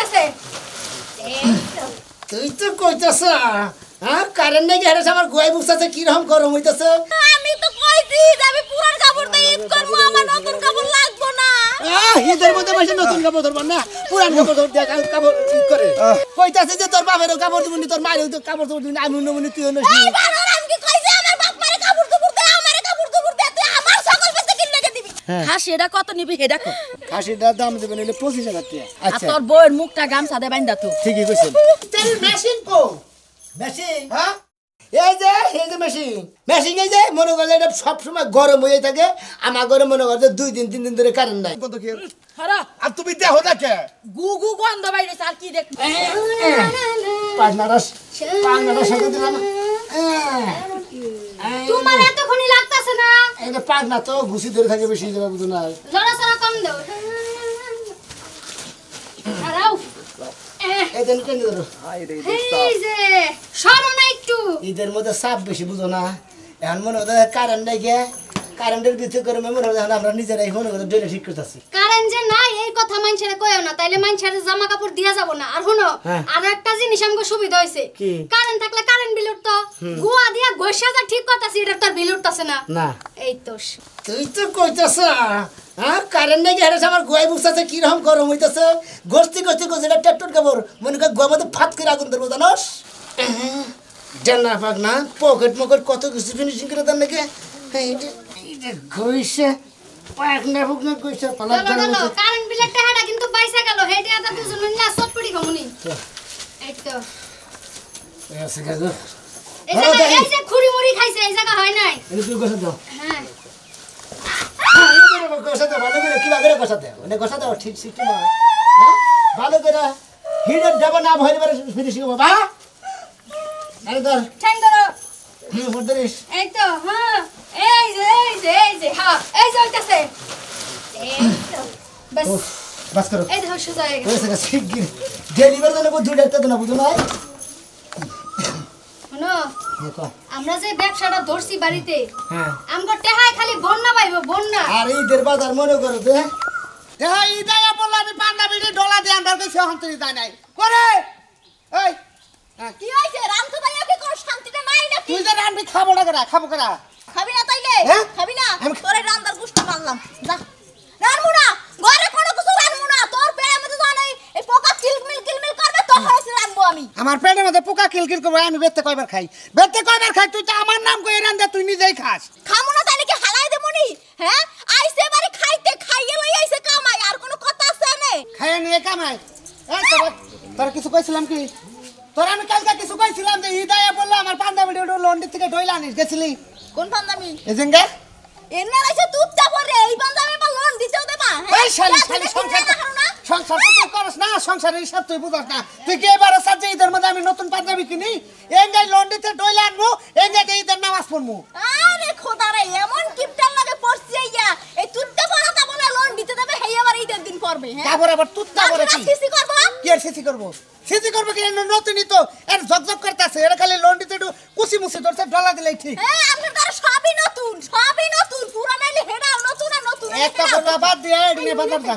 হইতাছে তুই তো কইতাছ হ্যাঁ কারেন্ট নাই গেছে আমার গোয়াই বুঝতাছে কি রকম গরম হইতাছে আমি তো কইছি যে আমি পুরান কাপড় দিয়ে ঈদ করব আমার নতুন কাপড় লাগবো না ঈদের মধ্যে মাসে নতুন কাপড় ধরবা না পুরান কাপড় ধর দেখ কাপড় ঠিক করে কইতাছে যে তোর বাপেরও কাপড় দিবনি তোর মায়েরও তো কাপড় দিবনি আমি নমনি তুই নস এই বানর আমি কি কইছি আমার বাপ মারে কাপড় দে আমারে কাপড় দে তুই আমার সকল বেচে কিনে কে দিবি খাসি এটা কত নিবি হেডা কো খাসিটা দাম দেবেন হইলে 25000 টাকা আর তোর বউয়ের মুখটা গামছা দে বাইন্দা তো ঠিকই কইছেন তেল মেশিন কো মেশিন হ্যাঁ এই যে মেশিন এই যে মনে করলে এটা সব সময় গরম হয়ে থাকে আমার ঘরে মনে করছে 2 দিন 3 দিন ধরে কারেন্ট নাই কত কি হারা আর তুমি দেহ দেখে গুগু গন্ধ বাইরে আর কি দেখ পাগনারাস সাথে দিলাম তোমার এতক্ষণই লাগতাছে না এই যে পাগনা তো ঘুষি ধরে থাকে বেশি যাবে বুঝো না লড়াছড়া কম দাও আরাও এই দেন কেন ধরো এই যে সরো না একটু ঈদের মধ্যে চাপ বেশি বুঝো না এখন মনে হচ্ছে কারেন্ট নাই গিয়ে কারেন্টের ভিতরে করে মনে হচ্ছে আমরা নিজেরাই মনে করতে ডেলে ঠিক করতেছি কারণ যে না এই কথা মানছেরে কইও না তাইলে মানছেরে জামা কাপড় দিয়া যাব না আর শুনো আর একটা জিনিস আমগো সুবিধা হইছে কারেন্ট থাকলে কারেন্ট বিল উঠতো গুয়া দিয়া গোশাটা ঠিক করতাছি এটা তোর বিল উঠতাছে না না এই তো তুই তো কইতাছ হ্যাঁ কারেন্ট নাই গেছে আমার গোয়াই বুঝতাছে কি রকম গরম হইতাছে গোস্তি যেটা ট্যাপটুর কাপড় মনে কর গোয়া মধ্যে ফাত করে আগুন ধরবো জানোস জানা পাক না পকেট মকেট কত কিছু ফিনিশিং করে দেন নাকি গইছে পাকনা ফুকনা গইছে পালাক চলো কারেন্ট বিলের টাকাটা কিন্তু পয়সা গেল হেডে আদা দুজন মিলে চটপটি খামুনি এই তো এসে গেল এই যে খুরি মুড়ি খাইছে এই জায়গা হয় নাই এই তুই গোসা দাও হ্যাঁ গোসা দাও ভালো করে কি লাগে গোসা দাও মানে গোসা দাও ঠিক ঠিক না হ্যাঁ ভালো করে হিডের দেব না ভয় করে ফিনিশিং বাবা আরে ধর ঠ্যাং ধরো হদরিস এই তো হ্যাঁ এই যে হ্যাঁ এই যে হইতাছে এই তো বাস বাস করো এই দেখো সোজা হয়ে গেছে ওই সে শিগগির ডেলিভারি দেব দুই ডাক্তার না বুঝো না শুনো আমরা যে ব্যবসাটা ধরছি বাড়িতে হ্যাঁ আমগো টেহাই খালি বন্যা পাইবো বন্যা আর ঈদের বাজার মনে করো তো দেহ ইদায়া বললা আমি পাঞ্জাবিতে ডলা দিয়ে আন্দার কইছি হন্তরি যায় নাই করে এই কি হইছে রামতো ভাইয়া কি কোন শান্তিটা নাই নাকি তুই যে রান্দি খাবো না করা খাবি না তাইলে হ্যাঁ? খাবি না তোরে রান্দার গুষ্টা মারলাম যা রানমু না ঘরে কোনো কিছু রানমু না তোর পেটে মধ্যে জানাই এই পোকা কিলমিল করবে তখন এসে রানবো আমি আমার পেটের মধ্যে পোকা কিলকিল করবে আমি বেতে কয়বার খাই তুই তো আমার নাম কই রান্দা তুই নিজেই খাস খামু না তাইলে কি হালাই দেবনি হ্যাঁ আইছে বাড়ি খাইয়ে লই আইছে কামাই আর কোনো কথা আছে না খাইয়ে নিয়ে কামাই এই তোর কিছু কইছিলাম কি তোর আমি কালকে কিছু কইছিলাম যে ইদায়া বললা আমার পাঞ্জাবিটা লন্ডি থেকে ডইলা আনিস গেছিলি কোন পাঞ্জাবি এজেঙ্গা এন্না রাইছে তুত্তা পরে এই পাঞ্জাবি বা লোন দিতেও দেবা এই শালি সংসার তো তুই করস না সংসারের হিসাব তুই বুঝস না তুই কি এবারে সাজে ঈদের মধ্যে আমি নতুন পাঞ্জাবি কিনি এঙ্গাই লন্ডিতে ডইলা আনবো এঙ্গাই ঈদের নামাজ পড়মু আরে খোদারে এমন কিপটার লাগে পড়ছি আইয়া এই তুত্তা পড়াটা বলে লোন দিতে দেবে হেই আবার ঈদের দিন পড়বে হ্যাঁ তারপর আবার তুত্তা করে কি সিসি করব কি আর সিসি করব কি নতুনই তো এর ঝকঝক করতেছে এর খালি লন্ডিতে একটু কুচি মুচি ধরছে ডলা দিলেই ঠিক হ্যাঁ আপনার তার সবই নতুন পুরানা হইলে হেডাও নতুন আর নতুন একটা কথা বাদ দিয়ে এডিনে বাজার যা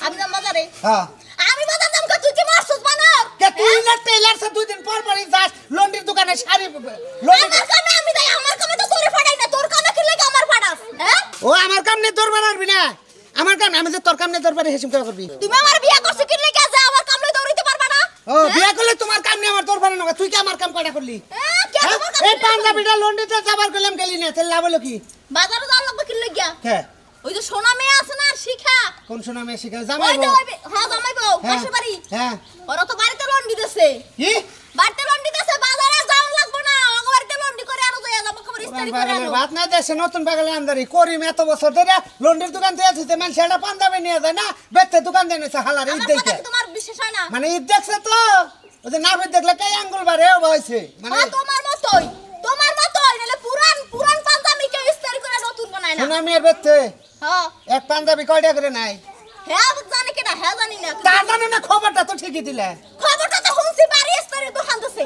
আমি যাম বাজারে হ্যাঁ আমি বাজার যাম তুই কি মারছস বানর কে তুই না টেইলার সে দুই দিন পর পরই যাস লন্ডির দোকানে শাড়ি আমার কামে আমি যাই আমার কামে তো তোরে ফাড়াই না তোর কামে কি লাগে আমার ফাড়াস হ্যাঁ ও আমার কাম নে তোর বানাবি না আমার কাম আমি যে তোর কাম নে তোর বাড়ি হেসিম করবি তুমি আমার বিয়া করছ কি লাগে যা আমার কামলে দৌড়িতে পারবা না ও বিয়া করলে তোমার কাম নে আমার তোর বাড়ি না তুই কি আমার কাম কয়টা করলি এই পাঞ্জাবিটা লন্ডিতে যাবার কইলাম গেলি না তেল লাভ হলো কি বাজারে যাওয়ার লাগবে কি লাগিয়া হ্যাঁ ওই যে সোনা মেয়ে আছে না শিখা কোন সোনা মেয়ে শিখা ওই জামাইবো তো হ্যাঁ জামাইবো পাশে বাড়ি হ্যাঁ ওরা তো বাড়িতে লোন দিতেছে কি বাড়িতে লোন দিতেছে বাজারে যাওয়ার লাগবে না আমার বাড়িতে লোন করে আরো যাইয়া যাবো খবর ইস্তারি করে আনো বাত না দেশে নতুন বাগালে আমদারি করিম এত বছর ধরে লন্ডির দোকান দিয়ে আছে মানে সেটা পাঞ্জাবি নিয়ে যায় না বেতে দোকান দিয়ে নিছে হালার ঈদ দেখে তোমার বিশ্বাস হয় না মানে ঈদ দেখছে তো ওই যে নাভি দেখলে কে আঙ্গুল বারে হইছে মানে তোমার মতই নালে পুরান পাঞ্জাবি কে ইস্তারি করে নতুন বানায় না সোনা মেয়ের বেতে হ্যাঁ এক পাঞ্জাবি কয়টা করে নাই হ্যাঁ জানি কেনা হ্যাঁ জানি না তা জানে না খবরটা তো ঠিকই দিলে খবরটা তো শুনছি বাড়ি ইস্তারি দোকান দিছে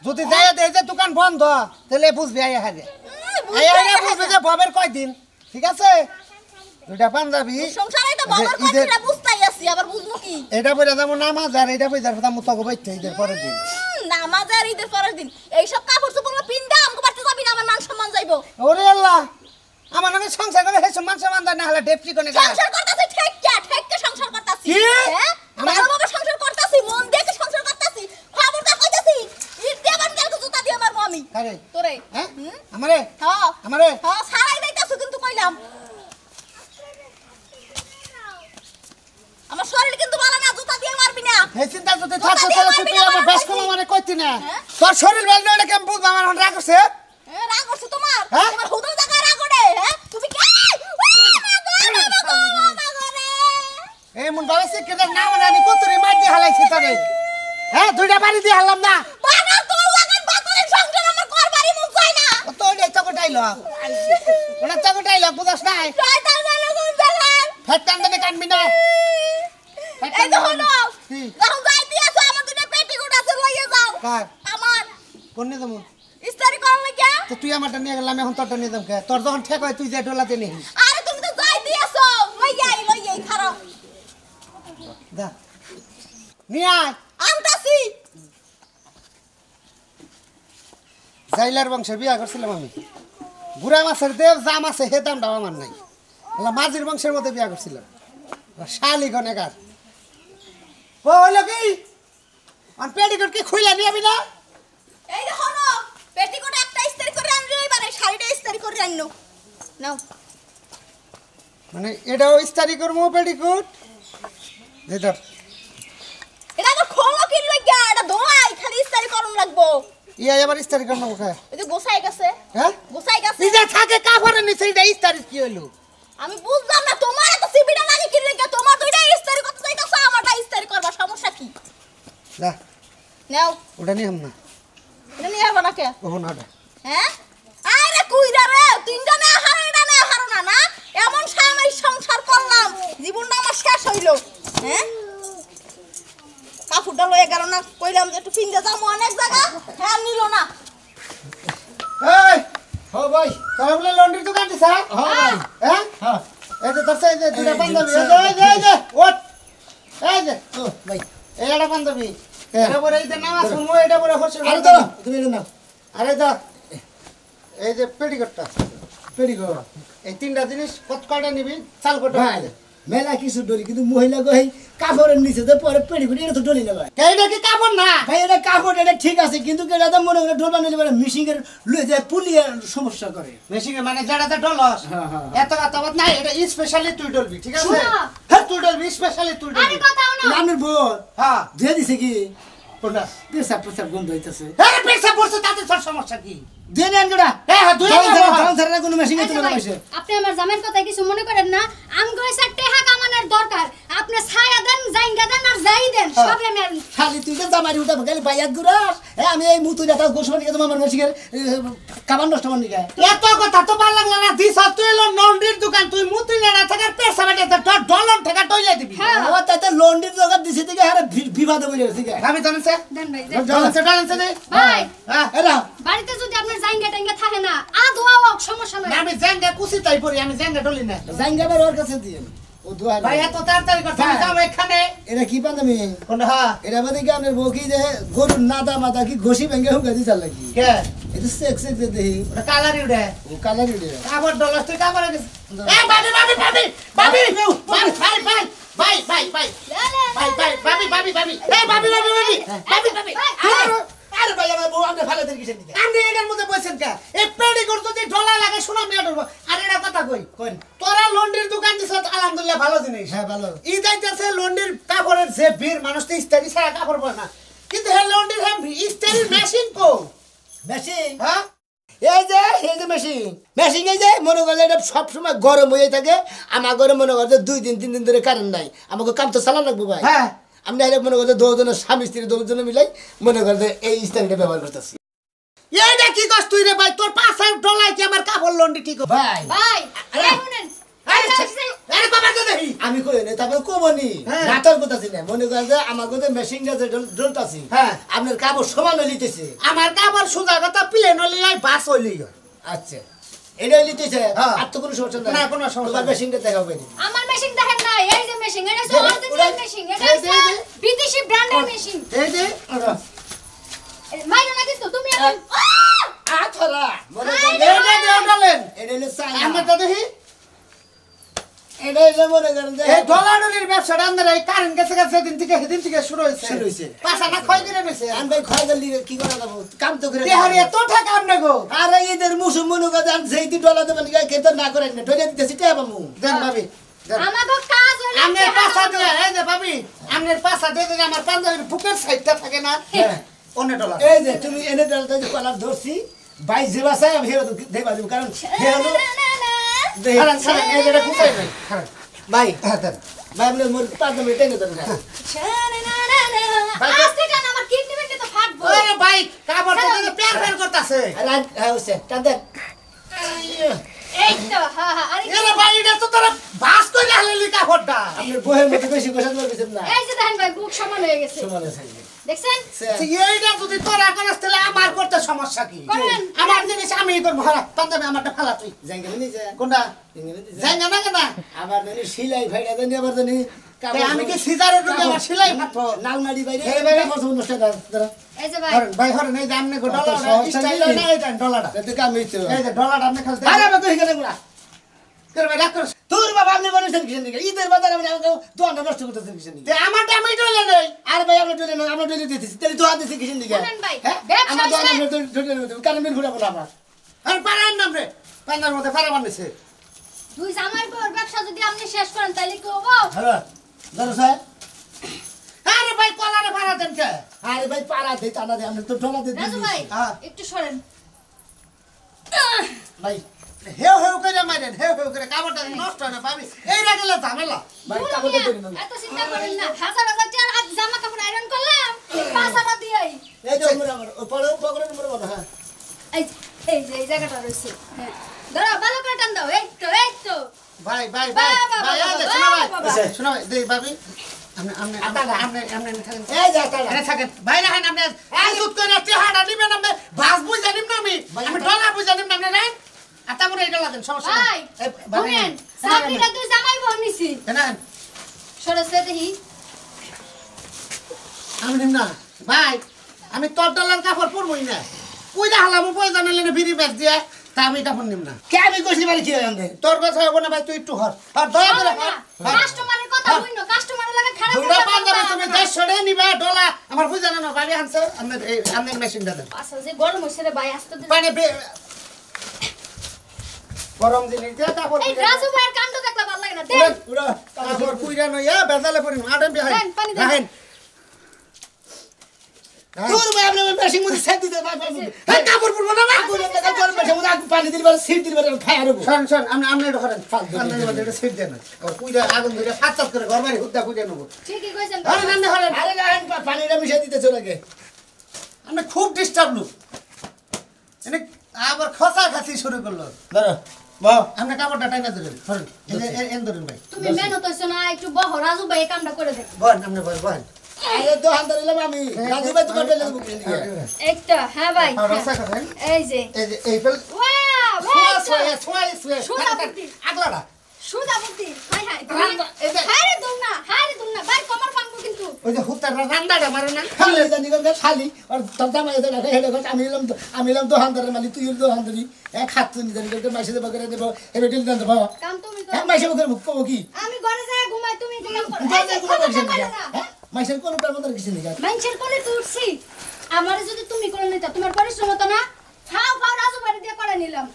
যদি যাই দেয় যে দোকান বন্ধ তাহলে বুঝবি আইয়া হারে আইয়া বুঝবি যে ববের কয়দিন ঠিক আছে দুইটা পাঞ্জাবি সংসারে তো বাবার কয়টা বুঝতাই আছে করতাছি আবার বুঝমু কি এটা বইরা যাবো নামাজ আর এটা বইরা যাবো তোকে বাইতে ঈদের পরের দিন নামাজ আর ঈদের পরের দিন এইসব কাপড় চোপড় পিন্দা আমাকে বাড়তে যাবি না আমার মান সম্মান যাইবো ওরে আল্লাহ আমার নামে সংসার করে হেসে মান সম্মান দেয় না হলে ডেপসি কোনে সংসার করতাছি ঠেককে সংসার করতাছি কি? হ্যাঁ ভালোভাবে সংসার করতাছি মন দিয়ে সংসার করতাছি খবরদার কইতাছি ঈদ দিয়ে আমার গেল জুতা দিয়ে মারবো আমি আরে তোরে হ্যাঁ আমারে হ্যাঁ আমারে হ্যাঁ সারাই যাইতাছো কিন্তু কইলাম আমার শরীর কিন্তু ভালো না জুতা দিয়ে মারবি না এই চিন্তা যদি থাকতো তাহলে তুই আমার বেশ কম আমারে কইতি না তোর শরীর ভালো না কেমন বুঝ আমার রাগ আছে রাগ করছে তোমার হ্যাঁ? তোমার হুদুর জায়গা রাগ ওড়ে হ্যাঁ তুমি কি এই মন বাবা সে কেদার নাম রানি কতরি মার দিয়ে হালাইছি তোরে হ্যাঁ দুইটা বাড়ি দিয়ে হালাম না বানা তোর লাগান বাতরের সংসার আমার করবারই মন চায় না তো ওই তো ডাইলগ ওটা তো ডাইলগ বুঝছ না শয়তান জানো কোন জায়গায় ফেটান দেবে কানবি না এই তো হলো কি? যখন যাইতে আসো আমার দুটো পেটিকোট আছে লইয়ে যাও কার আমার কোন নিয়ে যাবো ইস্তারি করার লাগা তো তুই আমারটা নিয়ে গেলাম এখন তোরটা নিয়ে যাবো কে তোর যখন ঠেক হয় তুই যে ডোলাতে নিস আরে তুমি তো যাইতে আসো লইয়াই খারাপ যা নিয়ে আয় আনতাছি জাইলার বংশে বিয়া করছিলাম আমি বুড়া মাছের দেব জাম আছে হে দাম দাম আমার নাই মাঝির বংশের মধ্যে বিয়া করছিলাম শালি গনেগার ও হইলো কি আর পেটিকোট কি খুইলা নিয়ে আমি না এই দেখো না পেটিকোট একটা ইস্তারি করে আনলো এবারে শাড়িটা ইস্তারি করে আনলো নাও মানে এটাও ইস্তারি করবো পেটিকোট দে ধর এটা তো খোলো কি লাগা এটা ধোলাই খালি ইস্তারি করন লাগবো ইয়া এবার ইস্তারি করবো কোথায় এই যে গোসাই গেছে হ্যাঁ গোসাই গেছে এই যে থাকে কাপড়ের নিচে এটা ইস্তারি কি হইলো আমি বুঝলাম না তোমার এত সিবিটা লাগে কি লাগা তোমার দুইটা ইস্তারি করতে যাইতাছো আমারটা ইস্তারি করবা সমস্যা কি যা নাও ওটা নিয়ে না এটা নিয়ে আসবা না কে ওহ না ওটা হ্যাঁ আরে কুইরা রে তিনটা না হারো না এমন স্বামী সংসার করলাম জীবনটা আমার শেষ হইলো হ্যাঁ কাপড়টা লয়ে গেল না কইলাম যে একটু পিন্দে যাবো অনেক জায়গা হ্যাঁ নিল না এই ও ভাই তোরা বলে লন্ড্রির দোকান দিছ হ্যাঁ ভাই হ্যাঁ হ্যাঁ এই যে তোর এই যে দুটা এই যে, বান্ধবী এই যে ওট এই যে ও ভাই এই একটা বান্ধবী হ্যাঁ। এটা পরে এই যে নামাজ শুনবো এটা পরে হচ্ছে আরে দাঁড়া তুমি এটা নাও আরে দা এই যে পেটিকোটটা পেটিকো এই তিনটা জিনিস কত কয়টা নিবি চাল কত ভাই মেলা কিছু ডলি কিন্তু মহিলা গই কাপড়ের নিচে তো পরে পেটিকো এটা তো ডলি না ভাই এইটা কি কাপড় না ভাই এটা কাপড় এটা ঠিক আছে কিন্তু এটা তো মনে করে ডোলবা নিলে মিশিং এর লয়ে যায় পুলিয়ে সমস্যা করে মেশিনে মানে যেটাতে ডলস হ্যাঁ, হ্যাঁ। এত কথা বাদ নাই এটা স্পেশালি তুই ডলবি ঠিক আছে শোনো। হ্যাঁ তুই ডলবি স্পেশালি তুই আরে ডলবি কথাও না নামের বোন হ্যাঁ দিয়ে দিছে কি কোনটা পেশাব পেশাব গন্ধ হইতাছে আরে পেশা পড়ছে তাতে তোর সমস্যা কি দিয়ে নেন গোটা হ্যাঁ হ্যাঁ দুই ধরে কোনো মেশিন এই যে ভাই, আপনি আমার জামের কথা কিছু মনে করেন না আমি কইছে টেহা কামানোর দরকার আপনি ছায়া দেন জাইঙ্গা দেন আর যাই দেন সবই আমি আর- খালি তুই তো জামারি উঠা গেলি বাইয়াত গুড়াস আমি এই মুতুই না তাও গোসমান নিকে তোমার মেশিনের কামান নষ্ট মান নিকে এত কথা তো ভালো লাগলো না দিস তুই এলো নন্ডির দোকান তুই মুতুই না থাকার পেশা বাটে তোর ডলন থেকে টইলে দিবি হ্যাঁ। ও তাতে লন্ডির জগৎ দিছে থেকে হারে বিবাদে বলে গেছে কি আমি জানেন স্যার দেন ভাই দেন। ডলন দে ভাই হ্যাঁ এরা বাড়িতে যদি আপনার জাইঙ্গা টাইঙ্গা থাকে না আদোয়া হোক সমস্যা না, নাই আমি জেঙ্গা কুসি তাই পড়ি আমি জেঙ্গা ডলি না জাঙ্গাবার ওর কাছে দিয়ে ও দুয়ার ভাই এত তাড়াতাড়ি করতে আমি যাবো এখানে এরা কি পান্দামি কোন হ্যাঁ এরা বাদে কি আপনার বউ কি যে গরুর নাদা মাদা কি ঘষি ভেঙে হুকা দিতে লাগি কে এটা সেক সেক দে দেহি ওটা কালারি উড়ে ও কালার উড়ে আবার ডলার তুই কাবার এ বাবি বাবি বাবি বাবি ভাই ভাই ভাই ভাই ভাই ভাই ভাই বাবি বাবি বাবি এই বাবি বাবি বাবি বাবি বাবি আরে ভাই আমার বউ আপনি ফালে দেন কিসের দিকে আপনি এটার মধ্যে বসেন কে এই পেডি করতে যদি ডলার লাগে শোনা মেয়ে ডরবো আর এটা কথা কই কোন তোরা লন্ডির দোকান দিছ আলহামদুলিল্লাহ ভালো জিনিস হ্যাঁ ভালো ই যাইতেছে লন্ডির কাপড়ের যে বীর মানুষ তো ইস্তারি ছাড়া কাপড় পরে না কিন্তু হ্যাঁ লন্ডির হ্যাঁ ইস্তারির মেশিন কো মেশিন হ্যাঁ এই যে মেশিন মেশিন এই যে মনে করলে এটা সবসময় গরম হয়ে থাকে আমার ঘরে মনে করছে 2 দিন 3 দিন ধরে কারেন্ট নাই আমাকে কাম তো চালান লাগবো ভাই হ্যাঁ আমি না মনে করছে দুজনের স্বামী স্ত্রী দুজনে মিলাই মনে করছে এই স্টাইলটা ব্যবহার করতেছি এইটা কি কষ্ট তুই রে ভাই তোর পাঁচশো ডলার কি আমার কাপড় লন্ডি ঠিক হবে ভাই ভাই আরে, এই শুনেন আরে আরে বাবা তো দেখি আমি কই না তারপরে কমনি হ্যাঁ। নাটক করতেছি না মনে করেন যে আমার কাছে মেশিনটা যে জ্বলতাছি হ্যাঁ। আপনার কাপড় সমান লিতেছে আমার কাপড় সোজা কথা প্লেন হলে বাস হইলেই হয় আচ্ছা এটা লিতেছে হ্যাঁ। আর তো কোনো সমস্যা নাই না, কোনো সমস্যা তোমার নাই। মেশিনটা দেখাবে আমার মেশিন দেখেন না, এই যে মেশিন, এটা হচ্ছে ওরা- অরিজিনাল ওরা- মেশিন, এটা এই যে, হচ্ছে এই যে। বিদেশি ব্র্যান্ডের মেশিন। এই যে মাইরো না কিন্তু তুমি এখন আথরা মনে আই, করেন এইটা দিয়ে উঠালেন এটা হলো চায়না আমরা তো দেখি এটা হলো মনে করেন যে এই ডলারের ব্যবসাটা আমাদের এই কারেন্ট গেছে গেছে সেদিন থেকে শুরু হয়েছে শুরু হয়েছে। পাঁচা না ক্ষয় করে নিয়েছে আমি ভাই খয়দার লিগে কি করা যাবো কাম তো করে তেহারি এত টাকা আমরা গো আরে এদের মুসুম মনে করেন যেইটি ডলার দেবেন খেতে না করেন না ঢলে দিতেছি কে পাবো দেন ভাবি দেন আমাগো কাজ হলো আমনের টাকা পাঁচা কামানো। দিয়ে এই যে ভাবি আমনের পাঁচা দিয়ে দিলে আমার পাঞ্জাবির বুকের সাইডটা থাকে না হ্যাঁ। অন্য ডলার এই যে তুমি এনে ডলার যে কলার ধরছি বাইশ যে বাসায় আমি হেরো দেবা দেবো কারণ হে হলো না, না, না। খারান খারান এই যেটা কুচাই নাই খারান ভাই হ্যাঁ দেন ভাই আপনি মোর 5 মিনিট টেনে দেন হ্যাঁ ভাই, আস্তে টান, আমার কিডনি মিডনি তো ফাটবো। ওরে ভাই কাপড় তো দেখে প্যার প্যার করতেছে আর হ্যাঁ হচ্ছে টান দেন এই তো, হ্যাঁ, হ্যাঁ, আরে এরে ভাই এটা তো তোরা বাস করে হালেলি কাপড়টা আপনার বইয়ের মতো বেশি গোসাত করতেছেন না এই যে দেখেন ভাই, বুক সমান হয়ে গেছে। সমান আছে দেখছেন? এইটা যদি তোরা করিস তাহলে আমার করতে সমস্যা কি করেন। আমার জিনিস আমি করবো হারা পাঞ্জাবি আমারটা ফালা তুই জাঙ্গা নিছে কোনটা জাঙ্গা নিছে জায়গা না কেনা আবার জানি সিলাই ভাইরা জানি আবার জানি আমি কি সিজারে ঢুকে আমার সেলাই ফাটবো লাল মাড়ি বাইরে এই বাইরে। কাপড় নষ্ট দাঁড়া এই যে ভাই, হরেন ভাই হরেন এই যে আমনে গো কত ডলার সহজ স্টাইল চাকরি। না এটা ডলারটা এতে কাম হইতো এই যে ডলারটা আপনি খালি আরে বাবা কই গেলে গুলা করে ভাই রাখ তোর বাবা আপনি মানুষের কিসের দিকে ঈদের বাজার আমি আমাকে দোয়ানটা নষ্ট করতেছেন কিসের দিকে আমারটা আমি ডলে নেই আরে ভাই আমরা ডলে না আমরা ডলে দিতেছি তাহলে দোয়া দিতেছি কিসের দিকে শুনেন ভাই, হ্যাঁ ব্যবসা আমার দোয়ান হইছে- আমরা ডলে দেব কারণ মেন ঘুরাবো না আমার আর পারার নাম রে পান্নার মধ্যে পারা বানিয়েছে দুই জামাই বউর ব্যবসা যদি আপনি শেষ করেন তাহলে কি হবো? হ্যাঁ ধরো স্যার আরে ভাই কলারে পারা দেন কে আরে ভাই পাড়া দে টানা দে আমরা তো ডলা দে রাজু ভাই, হ্যাঁ। একটু সরেন। ভাই হেউ হেউ করে মারেন হেউ হেউ করে কাপড়টা নষ্ট হয় না পাবি এই রাখলে ঝামেলা ভাই বলো কাপড়টা মিয়া, ধরে নাও এত চিন্তা করেন না। হাজার হাজার টাকার আজ জামা কাপড় আয়রন করলাম, 5,000 দিয়েই। এই যে আমার পড়ো পকড়ে নম্বর বলো হ্যাঁ এই যে এই জায়গাটা রয়েছে। হ্যাঁ। ধরো, ভালো করে টান দাও। এই তো, এই তো। ভাই ভাই ভাই বাবা, ভাই এই যে বাবা, শোনো ভাই বাবা। শোনো ভাই দেই ভাবি আপনি আপনি আটাটা। আপনি আপনি থাকেন এই যে টানা এনে থাকেন ভাই রাখেন আপনি আজুত করে চেহারা দিবেন আপনি বাস বুঝ জানিম না আমি আমি ডলার বুঝ জানিম না আপনি রাখেন আর তারপরে এই ডলার দেন সমস্যা ভাই, নাই এই, ভাবি, শুনেন, চাকরিটা তুই জামাই বউ নিছি। নেন সরেছে দেখি। আমি নিম না ভাই আমি তোর ডলার কাপড় পরবই না ওই দেখালাম প্রয়োজন হলে বিড়ি ব্যাগ দিয়ে তা আমি কাপড় নিম না কে আমি কইছি মানে কি হয় আনতে তোর কথা হবে না ভাই তুই একটু হর আর দয়া করে হবে না, হর কাস্টমারের কথা হ্যাঁ। বুঝনো, কাস্টমারের লাগে খারাপ দুইটা কথা পাঞ্জাবি বলতে তুমি হবে না। 150 নিবা ডলার আমার বুঝা না বাড়ি আনছে আপনার এই আপনার মেশিনটা দেন আচ্ছা, যে গরম হইছে রে ভাই, আস্তে ধীরে। পানি গরম জিনিস দিয়ে তারপর এই রাজু ভাইয়ের কাণ্ড দেখলে ভালো লাগে না। দেন। পুরো তারপর কুইরা নইয়া বেজালে পড়ি আডম বিহাই দেন, পানি দেন। রাখেন তোর ভাই আপনি মেশিন মধ্যে সেট দিতে ভাই এই কাপড় পরবো না ভাই কোন টাকা তোর মেশিন মধ্যে পানি দিবার সিট দিবার খাই আরব শোন শোন আপনি এটা করেন আপনাদের মধ্যে এটা সিট দেন আর কুইরা আগুন ধরে ফাটাত করে ঘর বাড়ি হুদ্দা কুইরা নেব ঠিকই কইছেন। ধরেন আপনি ধরেন আরে গায়ন পানিটা মিশাই দিতে চলে গে আপনি খুব ডিস্টার্ব লোক এনে আবার খসা খাসি শুরু করলো ধরো বাহ আপনি কাপড়টা টাইনা ধরেন ধরেন এন ধরেন ভাই তুমি মেহনত হইছো না, একটু বহ, রাজু ভাই এই কামটা করে দেখ। বল আপনি বল বল আরে তো হান ধরিলাম আমি রাজু ভাই তোমার পেলে বুক নিয়ে একটা, হ্যাঁ ভাই। আর রসা করেন এই যে। এই যে এই ফেল ওয়াও, সুদাপতি। আগলাটা সুদাপতি। হাই হাই। এই যে হায়রে দুলনা, ভাই কমর ভাঙবো কিন্তু। ওই যে হুত্তার রান্দাটা মারে না খালি জানি গো খালি আর তলটা মাই দেন হেলে গো আমি এলাম তো হান ধরে মালি তুই তো হান ধরি এক হাত তুই জানি গো মাইসে দেব করে দেব এবে দিল দেন দেব কাম তুমি করো। হ্যাঁ মাইসে করে মুখ কব কি আমি ঘরে যাই ঘুমাই, তুমি এটা কাম করো। এই গাজে যে, কোন কথা কিছু বলো নেই না। হ্যাঁ মাইসে কোন প্রাণ মত কিছু নেই মানুষের কোলে তো উঠছি। আমারে যদি তুমি করে নিতা, তোমার পরিশ্রম হতো না। ফাও রাজু বাড়ি দিয়ে করে নিলাম।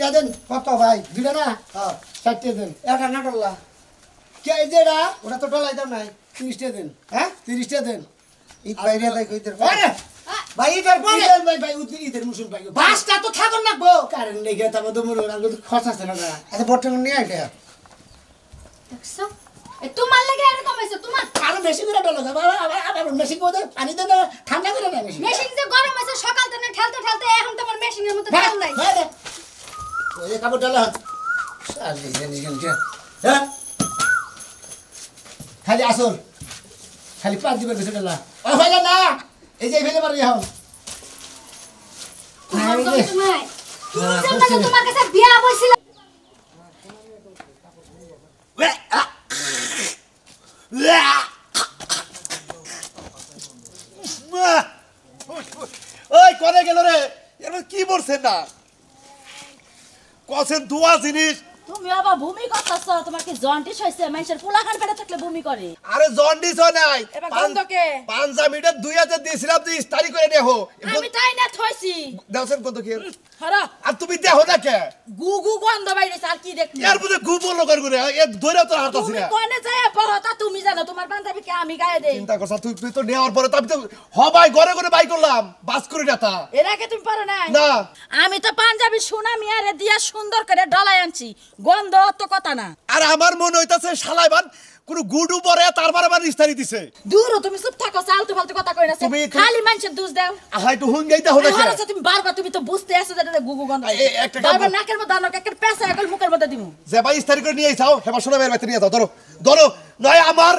দেন কত ভাই দিলে না হ্যাঁ 60 দেন এটা না ডল্লা কে এই যেটা ওটা তো ডলাই দাম নাই 30 দেন হ্যাঁ 30 দেন ঈদ বাইরে দেয় কইদের আরে ভাই ঈদের পরে ঈদের ভাই ভাই ঈদের মুসুল ভাই বাসটা তো থাকুন লাগবো কারণ নেই গেতা মতো মনে রাখলো তো খরচ আছে না আচ্ছা বর্তমান নিয়ে আইটা দেখছো? এ তোমার লাগে এরকম হয়েছে, তোমার আরো বেশি করে ডলো আবার মেশিন করে পানি দেন ঠান্ডা করে না মেশিন মেশিন যে গরম হয়েছে, সকাল থেকে ঠেলতে ঠেলতে এখন তোমার মেশিনের মতো হ্যাঁ তেল নাই। হ্যাঁ ওই যে কাপড় ডালা সালি জানি জানি হ্যাঁ খালি আসল খালি পাঁচ দিবের বেশি ডালা ও ভাইলা না এই যে ফেলে পারি এখন তোমার তো কিছু নাই। তোমার কাছে বিয়া বইছিল ওই কোনে গেল রে এর কি বলছেন না কসেন দুয়া জিনিস তুমি আবার ভূমি করতেছ তোমার কি জন্ডিস হইছে মানুষের পোলাখান পেটে থাকলে ভূমি করে আরে জন্ডিস হয় নাই এবার গন্ধকে পাঞ্জাবিটা 2000 দিয়েছিলাম তুই ইস্তারি করে দেখো আমি তাই না থইছি দাওছেন কত কি হরা আর তুমি দেখো না কে গুগু গন্ধ বাইরেছে আর কি দেখলি এর মধ্যে গুবো লোকের করে এ ধরে তো হাঁটাছি তুমি না কোনে যায় বহতা তুমি জানো তোমার বান্ধবীকে আমি গায়ে দেই চিন্তা করছ তুই তো নেওয়ার পরে তো আমি তো হবাই ঘরে ঘরে বাই করলাম বাস করে না এর আগে তুমি পারো না না আমি তো পাঞ্জাবি সোনা মিয়ারে দিয়া সুন্দর করে ডলাই আনছি গন্ধ তো কথা না আর আমার মনে হইতাছে শালাইবান কোন গুডু পরে তারপরে আবার ইস্তারি দিছে দূর তুমি চুপ থাকো ফালতু ফালতু কথা কই না খালি মানুষের দোষ দাও আহাই তো হুঙ্গাইতে হলো আর হচ্ছে তুমি বারবার তুমি তো বুঝতে আছো যে এটা গুগু গন্ধ একটা বারবার নাকের মধ্যে দাও একটা পেঁচা একল মুখের মধ্যে দিমু যে ভাই ইস্তারি করে নিয়ে আইছাও হেবা শোনা মেয়ের বাড়িতে নিয়ে যাও ধরো ধরো নয় আমার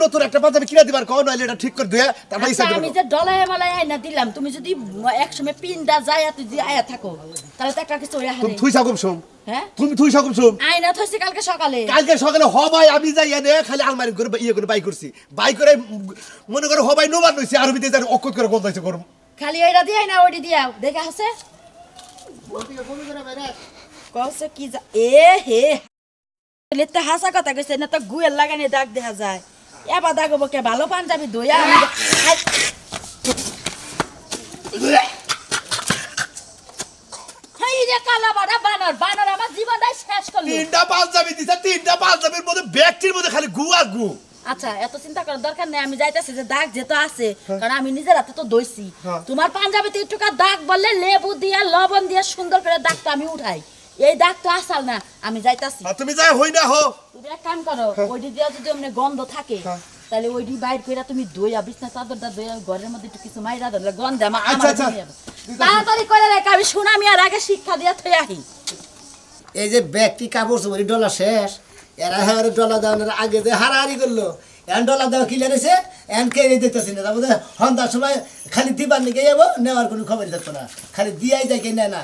নতুন একটা পাঞ্জাবি কিনে দিবার কও নইলে এটা ঠিক করে দিয়ে তারপর আচ্ছা, ইস্তারি আমি করো যে ডলায় মালায় আইনা দিলাম তুমি যদি একসময় পিনডা যায় তুই যদি আয়া থাকো তাহলে তো একটা কিছু হইয়া তুমি হারে থুই সাকুম শুম হ্যাঁ তুমি থুই সাকুম শুম আইনা থইছি কালকে সকালে কালকে সকালে হবাই আমি যাই এনে খালি আলমারি করে ইয়ে করে বাই করছি বাই করে মনে করো হবাই নোবার নইছে আর ভিতরে যার অকত করে গন্ধ হইছে গরম খালি এইটা দিয়ে না ওইটি দিয়াও দেখা আছে কইছে কি যা এ হে লেতে হাসা কথা কইছে না তো গুয়ের লাগানি দাগ দেখা যায় এবার দাগবো কে ভালো পাঞ্জাবি দইয়া আমি হাই রে কালা বড় বানর বানর আমার জীবনটাই শেষ করলো তিনটা পাঞ্জাবি দিছে তিনটা পাঞ্জাবির মধ্যে ব্যক্তির মধ্যে খালি গু আর গু আচ্ছা এত চিন্তা করার দরকার নেই আমি যাইতাছি যে দাগ যেতে আছে কারণ আমি নিজের হাতে তো দইছি তোমার পাঞ্জাবিতে একটুকা দাগ বললে লেবু দিয়া লবণ দিয়া সুন্দর করে দাগটা আমি উঠাই এই দাগ তো আসাল না আমি যাইতাছি তুমি যাই হই না হো তুমি এক কাম করো ওইটি দিয়া যদি এমনি গন্ধ থাকে তাহলে ওইটি বাইর কইরা তুমি দইয়া বিছনা চাদরটা দইয়া ঘরের মধ্যে একটু কিছু মাইরা ধরলে গন্ধে আমার তাড়াতাড়ি করে রেখে আমি শুনামি আর আগে শিক্ষা দিয়া থই আহি এই যে ব্যক্তি কাপড় চোপড়ি ডলা শেষ এরা হ্যাঁ ডলা দেওয়ার আগে যে হারাহারি করলো এন ডলা দেওয়া ক্লিয়ার হয়েছে এন কে দেখতেছি না তারপরে সন্ধ্যার সময় খালি দিবার নিকে যাবো নেওয়ার কোনো খবরই থাকতো না খালি দিয়াই যায় কে নেয় না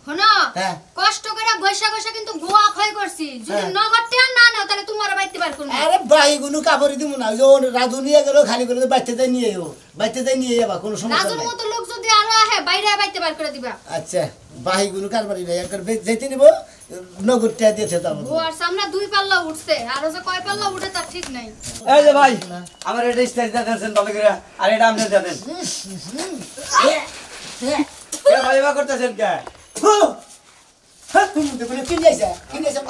শোনো হ্যাঁ। কষ্ট করে গৈসা গৈসা কিন্তু গোয়া ক্ষয় করছি যদি নগদটি আর না নাও তাহলে তোমার বাইতে পারবো না আরে ভাই কোনো কাপড়ই দিব না যে রাজু নিয়ে গেল খালি করে বাইতে যাই নিয়ে যাবো বাইতে যাই নিয়ে যাবা কোনো সমস্যা রাজুর নাই মতো লোক যদি আরো আহে বাইরে বাইতে বার করে দিবা আচ্ছা বাহি কোনো কারবারি নাই একবার যেতে নিব নগদ টাকা দিয়েছে তার মধ্যে গোয়ার সামনে 2 পাল্লা উঠছে আর যে কয় পাল্লা উঠে তার ঠিক নাই এই যে ভাই আমার এটা স্টাইল দেন ভালো করে আর এটা আপনি দেন কে ভাই বা করতেছেন কে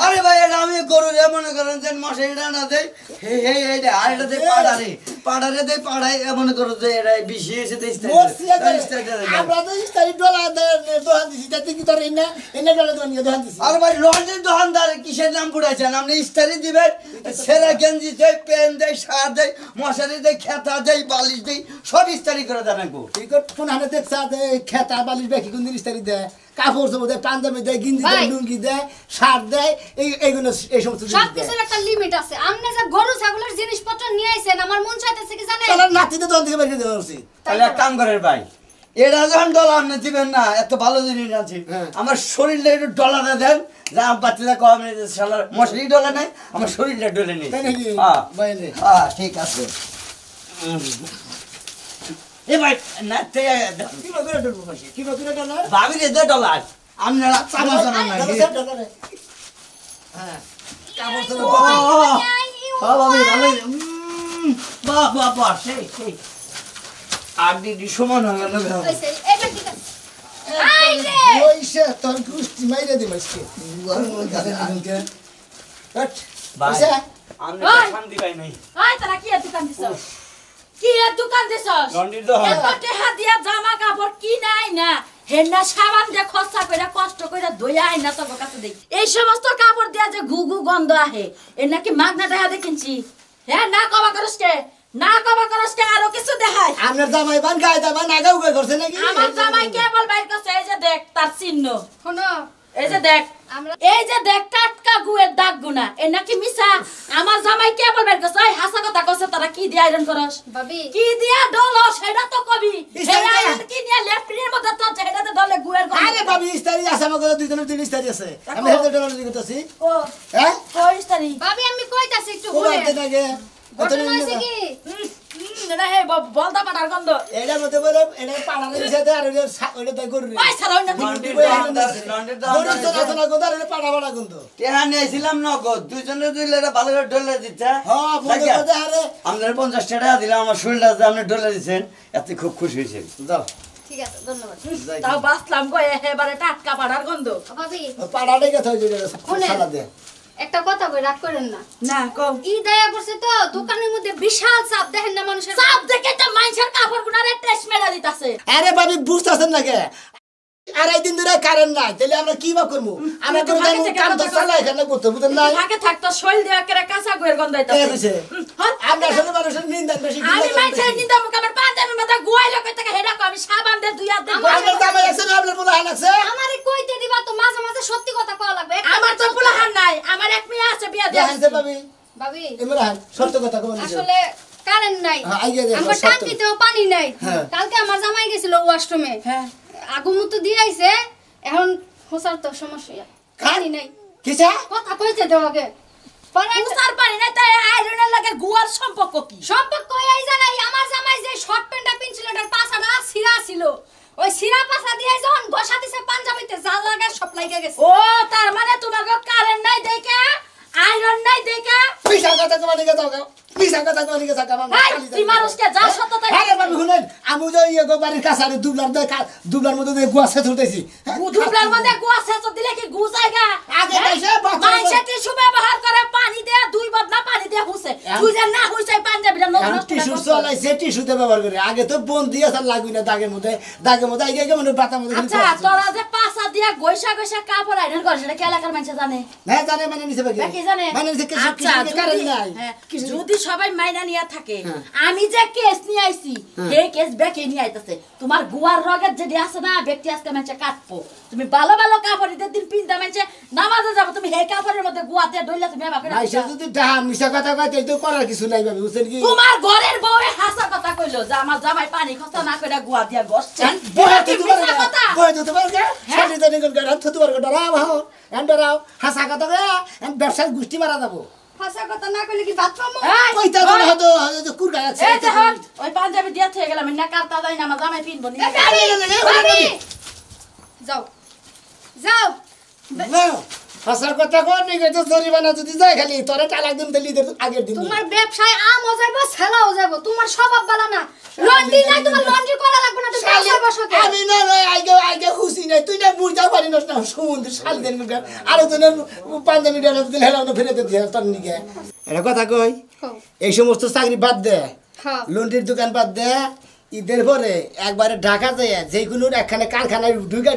আরে ভাই এটা আমি গরু যে মনে করেন যে মশারিটা না দেয় হে হে এইটা আর এটা দেয় পাড়ারে দেয় পাড়ায় মনে করো যে এটা বেশি এসে দেয় আমরা তো ইস্তারি ডলা দোহান দিছি তাতে কি তোর এনে ডলা দোহান দিছি আর ভাই লন্ডন দোকানদার কিসের নাম পড়াইছেন আপনি ইস্তারি দিবেন সেরা গেঞ্জি দেয় পেন দেয় সার দেয় মশারি দেয় খেতা দেয় বালিশ দেয় সব ইস্তারি করে দেন একটু কোন হানে দেখছা খেতা বালিশ বেকি কোন দিন ইস্তারি দেয় কাপড় চোপড় দেয় পাঞ্জাবি দেয় গিঞ্জি দেয় লুঙ্গি দেয় শার্ট দেয় এইগুলো এই সমস্ত জিনিস দেয় সবকিছুর একটা লিমিট আছে আপনি যে গরু ছাগলের জিনিসপত্র নিয়ে আইছেন আমার মন চাইতেছে কি জানেন তাহলে নাতিতে দোকান থেকে বের করে দেওয়া উচিত তাহলে এক কাম করেন ভাই এটা যখন ডলার আপনি দিবেন না এত ভালো জিনিস আছে আমার শরীরটা একটু ডলারে দেন যা বাচ্চারা কম সালার মশারি ডলা নাই আমার শরীরটা ডলে নেই তাই নাকি বাইরে হ্যাঁ ঠিক আছে এ ভাই না তে কি করে ডলবো মাসি কি করে ডলার ভাবি রে দে ডলার আপনারা চামচ জানা নাই ডলারে হ্যাঁ কাপড় তো বাবা ভাবি ভালো বাহ বাহ বাহ সেই সেই আগদি সমান হয়ে গেল হইছে এটা ঠিক আছে ওইসে তোর গুষ্টি মাইরে দে মাসকে ভাই আচ্ছা আমরা শান্তি পাই নাই আয় তারা কি আর দোকান দিছস কি আর দোকান দিছস লন্ডির দোকান এত টাকা দিয়া জামা কাপড় কি নাই না হেন্না সাবান দিয়ে খরচা কইরা কষ্ট কইরা দইয়া আই না তোর কাছে দেখ এই সমস্ত কাপড় দিয়া যে ঘুঘু গন্ধ আহে এ নাকি মাগনা টাকা দিয়ে কিনছি হ্যাঁ না কবা করস কে না কবা করস কে আরো কিছু দেখাই আপনার জামাই বান গায়ে দাবান আগাও গায়ে করছে নাকি আমার জামাই কেবল বাইর করছে এই যে দেখ তার চিহ্ন শোনো এই যে দেখ আমরা এই যে দেখ টাটকা গুয়ের দাগ গুনা এ নাকি মিছা আমার জামাই কে বলবে কই হাসা কথা কইছে তারা কি দিয়ে আয়রন করস ভাবি কি দিয়া ডলো সেটা তো কবি ইস্তারি এই দিয়া। আয়রন কি নিয়ে লেফটিনের মধ্যে তো সেটাতে ডলে গুয়ের গন্ধ আরে বাবি ইস্তারি আছে আমাকে দুইজনের তিন ইস্তারি আছে আমি হেলতে ডলার দিতেছি ও হ্যাঁ কই ইস্তারি ভাবি আমি কইতাছি একটু ও শুনে বাড়তে থাকে ঘটনা হইছে কি এটা হে বলদা পাটার গন্ধ এটা মতে বলে এটা পাড়ার বিষয়তে আর ওটা তাই করবি ওই সারা ওই না গরুর তো না গোদার এটা পাড়া পাড়া কিন্তু টেহা নিয়েছিলাম নগদ দুইজনে দুইলে ভালো করে ডলে দিচ্ছে হ্যাঁ মনে করতে আরে আপনার 50 টাকা দিলাম আমার শরীরটা যে আপনি ডলে দিচ্ছেন এতে খুব খুশি হয়েছে যাও ঠিক আছে ধন্যবাদ তাও বাসলাম গো এবারে টাটকা পাটার গন্ধ ভাবি পাড়াটাই গেছে ওই যে শুনেন। সালা দে একটা কথা কই রাগ করেন না না কম ই দয়া করছে তো দোকানের মধ্যে বিশাল চাপ দেখেন না মানুষের সাপ দেখে তো মাইনসের কাপড় গুনারে ট্রেস মেরা দিতাছে আরে বাবি বুঝতেছেন না কে আড়াই দিন ধরে কারেন্ট নাই তাহলে আমরা কি বা করবো আমরা করে ভাগে থেকে কাম তো কথা চালাই এখানে করতে বুঝেন না থাকে থাকতো শৈল দেয়া করে কাঁচা গুয়ের গন্ধ কে আইতাছে কইছে আমরা আসলে মানুষের নিন্দা বেশি আমি মাইনসের নিন্দা মুখ আমার পাঞ্জাবি মাথা গুয়াইলো কই থেকে হেডা কো আমি সাবান দে দুই হাত দে আপনার জামাই আছে না আপনার বলা আছে আমারে কইতে দিবা তো মাঝে মাঝে সত্যি কথা কওয়া লাগবে আমার তো পোলাহান নাই আমার এক মেয়ে আছে বিয়া দিয়ে দেখেন বাবি ভাবি ইমরান সত্য কথা কোন আসলে কারেন্ট নাই হ্যাঁ, আইগে দেখো, আমার সত্য। টাঙ্কিতেও পানি নাই হ্যাঁ। কালকে আমার জামাই গেছিল ওয়াশরুমে হ্যাঁ আগুমুতো দিয়ে আইছে এখন হোসার তো সমস্যা পানি নাই কিসা কথা কইতে দেও আগে পরে উসার পানি নাই তাই আয়রনের লাগে গুয়ার সম্পর্ক কি সম্পর্ক এই জানাই আমার জামাই যে শর্ট প্যান্টটা পিনছিল এটার পাছাটা ছিঁড়া ছিল ওই ছিঁড়া পাছা দিয়ে যখন ঘষা দিছে পাঞ্জাবিতে যা লাগা সব লাগা গেছে ও তার মানে তোমাকে কারেন্ট নাই দেখা আয়রন নাই দেখা পয়সা কথা তোমার দিকে যাও পয়সা কথা তোমার দিকে যাও এই তুই মানুষকে যা সত্য তাই আরে বাবু শুনেন আমি যে ইয়ে গো বাড়ির কাছে আর দুবলার মধ্যে দিয়ে গুয়া শেষ উঠেছি দুবলার মধ্যে গুয়া শেষ দিলে কি গু জায়গা আগে পয়সা বাঁচা মাইসে টিস্যু ব্যবহার করে পানি দেয়া দুই বদলা পানি দিয়ে হুসে তুই যে না হুইছে পাঞ্জাবিটা নষ্ট টিস্যু চলাইছে টিস্যুতে ব্যবহার করে আগে তো বোন দিয়ে আর লাগবে না দাগের মধ্যে আগে মানে বাতার মধ্যে খালি আচ্ছা গুয়া শেষ। তোরা যে পাছা দিয়া গৈসা গৈসা কাপড় আইরন করে সেটা কি এলাকার মানুষ জানে হ্যাঁ জানে মানে নিছে বাকি কি জানে মানে নিছে কিছু আচ্ছা কিছু কারণ নাই হ্যাঁ, যদি সবাই মাইনা নিয়ে থাকে হ্যাঁ। আমি যে কেস নিয়ে আইছি সেই কেস বেকে নিয়ে আইতাছে তোমার গুয়ার রগের যেটি আছে না ব্যক্তি আজকে মানুষে কাটবো তুমি ভালো ভালো কাপড় ঈদের দিন পিনতে মানুষে নামাজে যাবো তুমি সেই কাপড়ের মধ্যে গুয়া দিয়ে ডইলা তুমি এবার করে মাইসে যদি ডাহা মিশা কথা কয় তো করার কিছু নাই বাবু বুঝছেন কি তোমার ঘরের বউয়ে হাসা কথা কইলো যে আমার জামাই পানি খরচা না করে গুয়া দিয়া গসছে বহে কি তো মিছা কথা বহে তো তোমার সাথে জানি কোন গাড়ি তো তোমার ডরাও হাও ডরাও হাসা কথা কয় ব্যবসায় গুষ্টি মারা যাবো ভাষা কথা না কইলে কি ভাত পাবো এই, কইতা ওই, বলে হয়তো কুরগা আছে এই যে হট, ওই পাঞ্জাবি দিয়া থেকে গেলাম না কারতা যাই না আমার জামাই পিনবো নি ভাবি যাও যাও হাসার কথা কোন নি গেছে জরিমানা যদি যায় খালি তোরে তালাক দিন দিলি আগের দিন তোমার ব্যবসায় আম হয়ে যাইবো ছেলাও যাইবো তোমার স্বভাব ভালো না লন্ড্রি নাই তোমার লন্ড্রি করা লাগবে না তুমি ব্যবসা বসো কে আমি না আগে খুশি নাই তুই না বুঝতে পারি না সমুদ্র শাল দেন আর তো পাঞ্জাবি ডালা দিলে হেলাও না ফেরত দিয়ে তোর নিকে এটা কথা কই এই সমস্ত চাকরি বাদ দে হ্যাঁ লন্ড্রির দোকান বাদ দে ঈদের পরে একবারে ঢাকা যায় যে কোনো একখানে কারখানায় ঢুকে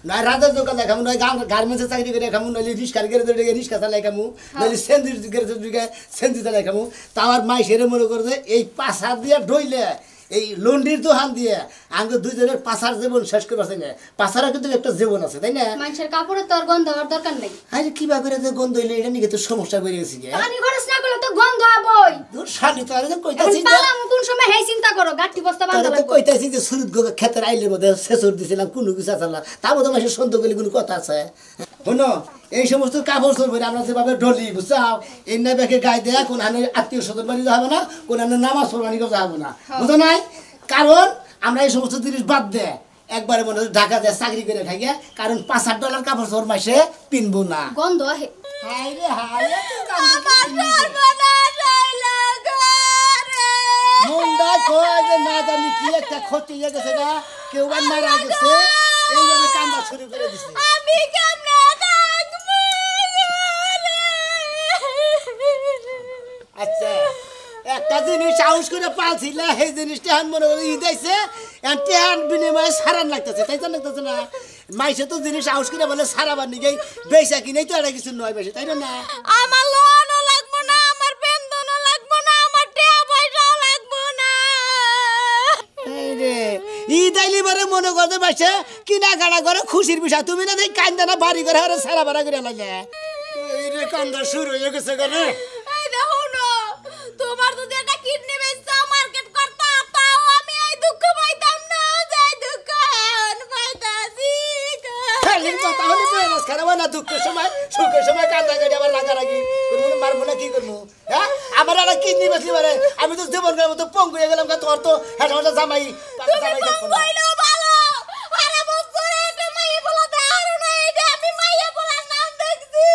নয় রাজার দোকান দেখামু নয় গার্মেন্টসের চাকরি করে দেখামু নইলে রিক্সার গেড়ে ঢুকে রিক্সা চালাই খামু নইলে সেন্দির গেড়ে ঢুকে সেন্দি চালাই খামু তার মাই সেরে মনে করে যে এই পাশা দিয়ে ডইলে এই লন্ড্রির দোকান দিয়ে আমাকে দুইজনের পাশার জীবন শেষ করে পারছে না পাশারা কিন্তু একটা জীবন আছে তাই না মানুষের কাপড়ে তো আর গন্ধ হওয়ার দরকার নেই আরে কিবা করে যে গন্ধ হইলে এটা নিয়ে তো সমস্যা বেড়ে গেছে গে পানি খরচ না করলে তো গন্ধ হবই দূর শালি তো আর এখন কইতাছি যে পালাম কোন সময় হেই চিন্তা করো গাঠি বস্তা বাঁধা তাহলে তো লাগবে কইতাছি যে সুরত গোগা ক্ষেতের আইলের মধ্যে শেষর দিছিলাম কোনো কিছু আছে না তার মধ্যে মাসে সন্দেহ করলে কোনো কথা আছে শোনো এই সমস্ত কাপড় চোর করে আমরা যেভাবে ডলি বুঝছাও এই না ব্যাগে গায়ে দেয়া কোন হানে আত্মীয় স্বজন বাড়ি যাবো না কোন হানে নামাজ পড়বানি যাবো না বুঝো নাই কারণ আমরা এই সমস্ত জিনিস বাদ দে একবারে মনে হয় ঢাকা যায় চাকরি করে খাই কারণ $5-8 কাপড় চোর মাসে পিনবো না গন্ধ আহে হাই রে হাই মুন্ডা কয় যে না জানি কি একটা ক্ষতি হয়ে গেছে না কেউ বা মারা গেছে এইভাবে কান্দা শুরু করে দিছে আমি কেমনে থাকবো আচ্ছা একটা জিনিস সাহস করে পালছিল সেই জিনিসটা এখন মনে করি ঈদাইছে টেহান বিনিময়ে সারান লাগতেছে তাই তো লাগতেছে না মাইসে তো জিনিস সাহস করে বলে সারাবার নিকে বেচা কিনেই তো একটা কিছু নয় বেশি তাই না আমার লোনও লাগবো না আমার বেতনও লাগবো না আমার টাকা পয়সাও লাগবো না এই রে ঈদ আইলি বারে মনে করতে পারছে কিনা গাড়া করে খুশির বিষয় তুমি না দেখি কান্দা না বাড়ি করে আরে সারা বাড়া করে লাগে এই রে কান্দা শুরু হয়ে গেছে করে এই দেখো না তোমার যদি একটা কিডনি বেচা মার্কেট করতে তাও আমি এই দুঃখ পাইতাম না যাই দুঃখ এখন পাইতাছি খালি কথা হলে বেরাস খারাপ না দুঃখের সময় সুখের সময় কান্দা গাড়ি আবার রাগারাগি করবো মারবো না কি করবো হ্যাঁ আমার একটা কিডনি বেচলি পারে আমি তো জীবন করার মতো পঙ্গু হয়ে গেলাম তোর তো হ্যাঁ জামাই জামাই দেখবো না ভালো আরে বছর এটা মাইয়া বলা দাঁড়ো না এটা আমি মাইয়া বলার নাম দেখছি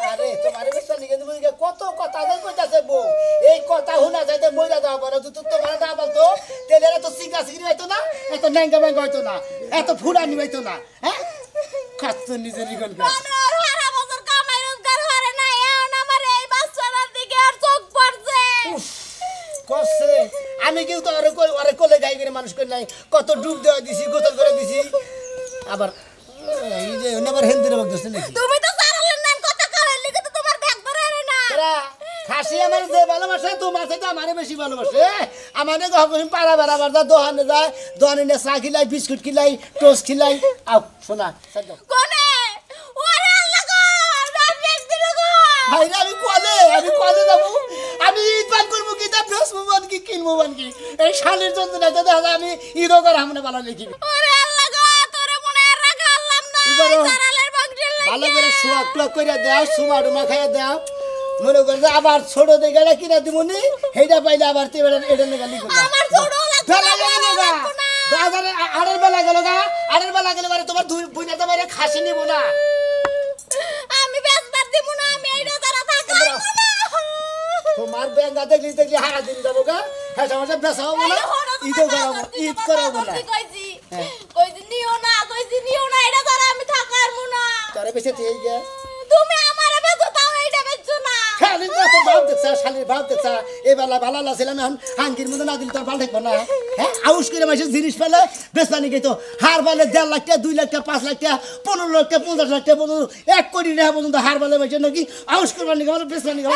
আরে তোমার বেশি নিকে তুমি কত কথা কইতাছে বউ এই কথা শোনা যাইতে মইরা দাও পারো তো তোমার না বলতো তেলের এত সিগা সিগরি হইতো না এত ন্যাঙ্গা ম্যাঙ্গা হইতো না এত ফুড়ানি হইতো না হ্যাঁ খাচ্ছ নিজে নিগল আর হারা বছর কামাই রোজগার করে না এখন আমার এই বাচ্চাটার দিকে আর চোখ পড়ছে কষ্ট আমি কিন্তু আরে কোলে গাই করে মানুষ করে নাই কত ডুব দেওয়া দিছি গোসল করে দিছি আবার এই যে নেবার হেলদি রে বকতেছ নাকি তুমি তো সারালের নাম কথা করেন লিখে তো তোমার ব্যাগ ধরে আরে না এরা খাসি আমার যে ভালোবাসে তোমার থেকে আমারে বেশি ভালোবাসে আমারে কখন পাড়া বেড়াবার যা দোকানে যায় দোকানে নিয়ে চা খিলাই বিস্কুট খিলাই টোস্ট খিলাই আও শোনা কোনে ওরে আল্লাহ গো রাত দিল গো ভাই আমি কলে যাবো আমি ঈদ পান করবো কি তা বৃহস্পতিবার কি কিনবো বান কি এই শালের জন্য না দাদা আমি ঈদও করে আমরা ভালো লিখি ওরে আল্লাহ গো তোরে মনে আর রাখা আল্লাহ না সারালের বংশের লাগি ভালো করে শোয়া টুয়া করে দাও সুমা ডুমা খাইয়া দাও মনে করে যে আবার ছোট দেখে কিনা দিবনি সেইটা পাইলে আবার এটা লেখা লিখবো আমার ছোট বাজারে আড়ের বেলা গেল গা আড়ের বেলা গেলে মানে তোমার দুই বুইনাতে বাইরে খাসি নিব না আমি বেচবার দিব না আমি এইটা তারা থাকবো না তোমার ব্যাংকা দেখলি হারা দিন যাবো গা হ্যাঁ আমার বেচা হবো না ঈদ করাবো না কইছি নিও না এটা তারা আমি থাকার না তারে বেঁচে দিয়ে গিয়া তুমি আমারে বেচো তাও এইটা বেচছো না খালি তো বাপ দেখছা শালির বাপ দেখছা এবেলা ভালো লাগছিলাম এখন হাঙ্কির মধ্যে না দিলে তোর ভালো থাকবো না হ্যাঁ আউস করে মাসে জিনিস পেলে বেচপানি গেতো হার বালে 1.5 লাখ টাকা 2 লাখ টাকা 5 লাখ টাকা 15 লাখ টাকা 50 লাখ টাকা পর্যন্ত 1 কোটি টাকা পর্যন্ত হার বালে মাসে নাকি আউস করবার নিকে আমার বেচপানি গেল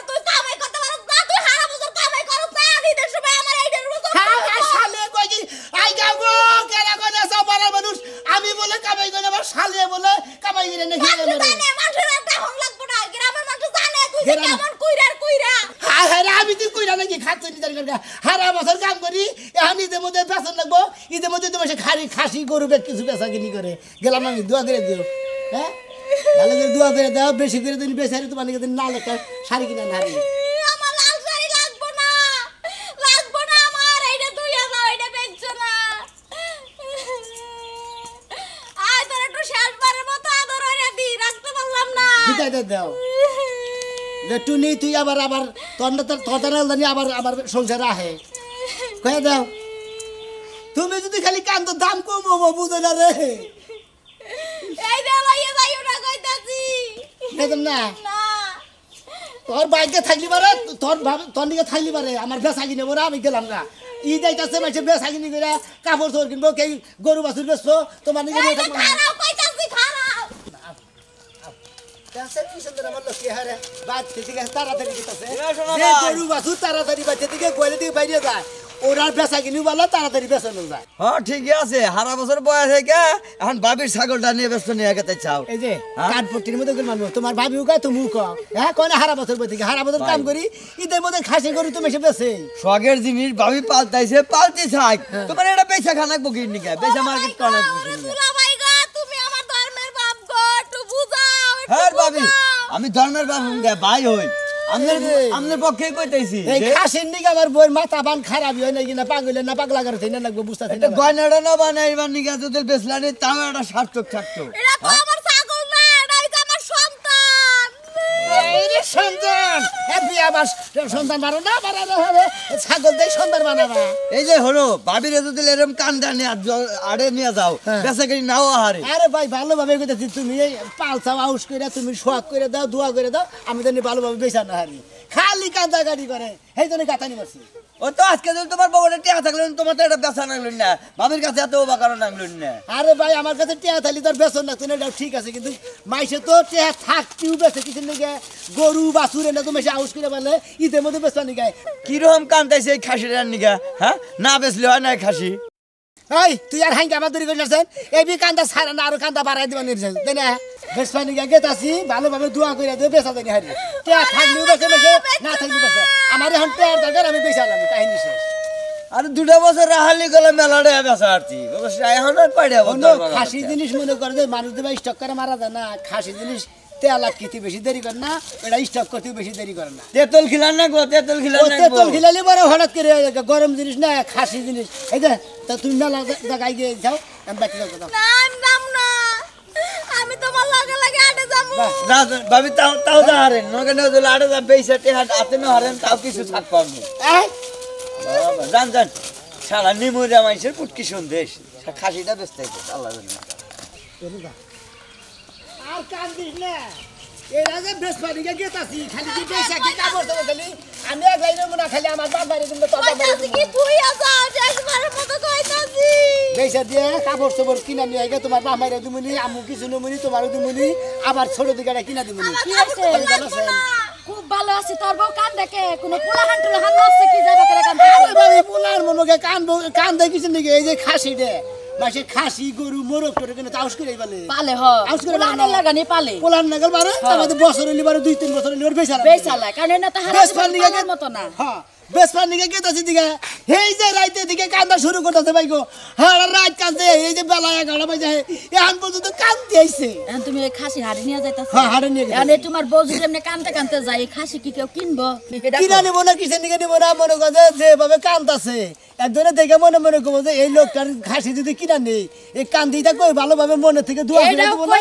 তুই কামাই করতে পারো না তুই হারা বছর কামাই করো না দিদের সময় আমার এইটার উপর হ্যাঁ শালে কই কি আই গাও গো কেরা কইনা সব বড় মানুষ আমি বলে কামাই করে আমার শালে বলে কামাই করে নাকি জানে মানুষের একটা হন লাগবো না গ্রামের মানুষ জানে তুই কেমন কইরা হ্যাঁ আমি তুই কইরা নাকি খাচ্ছি জানি না হারা বছর কাম করি এখন ঈদের মধ্যে বেতন লাগবো ঈদের মধ্যে তোমার খাসি গরু কিছু বেচা কিনি করে গেলাম আমি দোয়া করে দিও হ্যাঁ ভালো করে দোয়া করে দাও বেশি করে তুমি বেচারি তোমার নাকি না লেখা শাড়ি কিনা না হারি আমার লাল শাড়ি লাগবো না আমার এইটা তুই যাও এইটা বেচছ না আয় তোর একটু শেষবারের মতো আদর হইরা দি রাখতে পারলাম না বিদায় দাও যে টুনি তুই আবার তদানাল জানি আবার সংসারে আহে কয়ে দাও তুমি যদি খালি কান্ত দাম কমবো বুঝো না রে এই দে লইয়া যাইও না কইতাছি দেখেন না না তোর বাইকে থাকলি পারে তোর দিকে থাকলি পারে আমার বেচা কিনে বলে আমি গেলাম না ঈদ আইতাছে মাসে বেচা কিনি করে কাপড় চোর কিনবো কে গরু বাছুর বেচবো তোমার দিকে খারাপ কইতাছি খারাপ কি সুন্দর আমার লোক হারে বাদ থেকে তাড়াতাড়ি দিতেছে গরু বাছুর তাড়াতাড়ি বাচ্চা দিকে গোয়ালে দিকে বাইরে যায় ওরা বেচা কিনি বলে তাড়াতাড়ি বেচানো যায় হ্যাঁ ঠিকই আছে হারা বছর বয়স হয়ে এখন বাবির ছাগলটা নিয়ে ব্যস্ত নিয়ে গেতে চাও এই যে কাঠপট্টির মধ্যে করে মানবো তোমার বাবিও কয় তুমিও কও হ্যাঁ কনে হারা বছর বই থেকে হারা বছর কাম করি ঈদের মধ্যে খাসি গরু তুমি এসে বেছে শখের জিনিস বাবি পালতাইছে পালতে থাক তোমার এটা বেচা খানাক বকির নিকে বেচা মার্কেট করার সুলা ভাই গো তুমি আমার ধর্মের বাপ গো একটু বুঝাও হ্যাঁ বাবি আমি ধর্মের বাপ ভাই হই আমনের পক্ষে কইতাইছি এই খাসির নিকে আমার বই মাথা বান খারাপ হয় না কিনা পাগলে না পাগলা করে থইনা লাগবো বুঝতাছি না গয়নাটা না বানাইবার নিকে যদি বেচলানি তাও একটা সার্থক থাকতো এটা তো আমার ছাগল না এটা হইছে আমার সন্তান এই রে সন্তান এ বিয়া বাস সন্তান মারো না হবে ছাগল দেই সন্তান বানাবা এই যে হলো বাবিরে যদি এরকম কান্দা নিয়ে আড়ে নিয়ে যাও বেচা কিনি নাও আহারে আরে ভাই ভালোভাবে কইতাছি তুমি এই পালসাও আউস কইরা তুমি শোয়াক করে দাও দোয়া করে দাও আমি জানি ভালোভাবে বেচা না হারি খালি কান্দা গাড়ি করে এই জন্য গাতানি মারছি ও তো আজকে যদি তোমার বাবাটা টিয়া থাকলে তোমার তো এটা বেচা নাগলেন না বাবির কাছে এত বাকারও নাগলেন না আরে ভাই আমার কাছে টিয়া থালি তোর বেচন না তুমি ঠিক আছে কিন্তু মাইসে তো টিয়া থাকতেও বেচে কিছু নাকি গরু বাছুর এনে তুমি আউস করে বলে ঈদের মধ্যে বেচা নিগায় কিরকম কান্দাইছে এই খাসিটার নিগা হ্যাঁ না বেচলে হয় না খাসি এই তুই আর হাঙ্গা আমার দূরি করছেন এই বি কান্দা ছাড়া না আরো কান্দা বাড়াই দিবা নির্দেশ তাই না বেসপানি গেত আছি ভালোভাবে দোয়া করে দেবে বেচা জানি হারি টেয়া থাকলেও বেঁচে বেঁচে না থাকলেও বেঁচে আমার এখন টেয়ার দরকার আমি বেচালাম কাহিনী শেষ আর 2 বছর রাহালি গেলে মেলাটা বেচা আরতি এখন আর পাড়ে খাসি জিনিস মনে করে যে মানুষ দেবা স্টক করে মারা যায় না খাসি জিনিস তেল খেতে বেশি দেরি করে না এটা স্টক করতেও বেশি দেরি করে না তেতল খিলান না গো তেতল খিলালে বড় হঠাৎ করে গরম জিনিস না খাসি জিনিস এই যে তা তুমি মেলা জায়গায় গিয়ে যাও আমি বাকি যাও না আমি যাম না আমি তোমার লগে লগে আটে যাবো না ভাবি তাও যা হারেন নগে নগে দিলে আড়ে যা বেইসাতে হাতে না হারেন তাও কিছু থাক পাবো বাবা জান জান শালা নিমুরা মাইসের পুটকি সন্দেশ খাসিটা বেচতে আল্লাহ জানে আর কান্দিস না এরা যে বেসপানি গেত আছি খালি কি পয়সা কি কাপড় দেবো খালি আমি এক লাইনের মনে খালি আমার বাপ বাড়ি দিলে তো বাপ বাড়ি কি তুই আছা একবারের মতো কইতাছি পয়সা দিয়ে কাপড় চোপড় কিনা নিয়ে আগে তোমার বাপ মাইরা দিমুনি আমু কিছু নমুনি তোমারও দিমুনি আবার ছোট দিকে কিনা দিমুনি কি হইছে খুব ভালো আছি তোর বউ কান দেখে কোনো পোলা হান্টুলা হান নষ্ট কি যাবে করে কান আরে বাবা পোলার মনকে কান দেখিছ নাকি এই যে খাসি দে মাসে খাসি গরু মোরগ করে কেন চাউস করে বলে পালে হ আউস করে পোলা লাগানি পালে পোলার নাগাল বারে আমাদের বছর হইলে বারে 2-3 বছর হইলে বেচালা কারণ না তাহারা বেসপানির মত না হ্যাঁ বেসপানি গেত আছি দিকে এই যে রাইতে দিকে কান্দা শুরু করতেছে ভাইগো হ্যাঁ রাত কান্দে এই যে বেলা 11 বাজে এখন পর্যন্ত কান্দতে আইছে এখন তুমি এই খাসি হাড়ি নিয়ে যাইতাছ হ্যাঁ হাড়ি নিয়ে এখন তোমার বউ যদি এমনি কানতে কানতে যায় এই খাসি কি কেউ কিনবো কিনা নেবো না কিসের নিকে নেবো না মনে করে যেভাবে কান্দাছে একজনে দেখে মনে মনে করবো যে এই লোকটার খাসি যদি কিনা নেই এই কান্দিটা কই ভালোভাবে মনে থেকে দোয়া করে দেবো না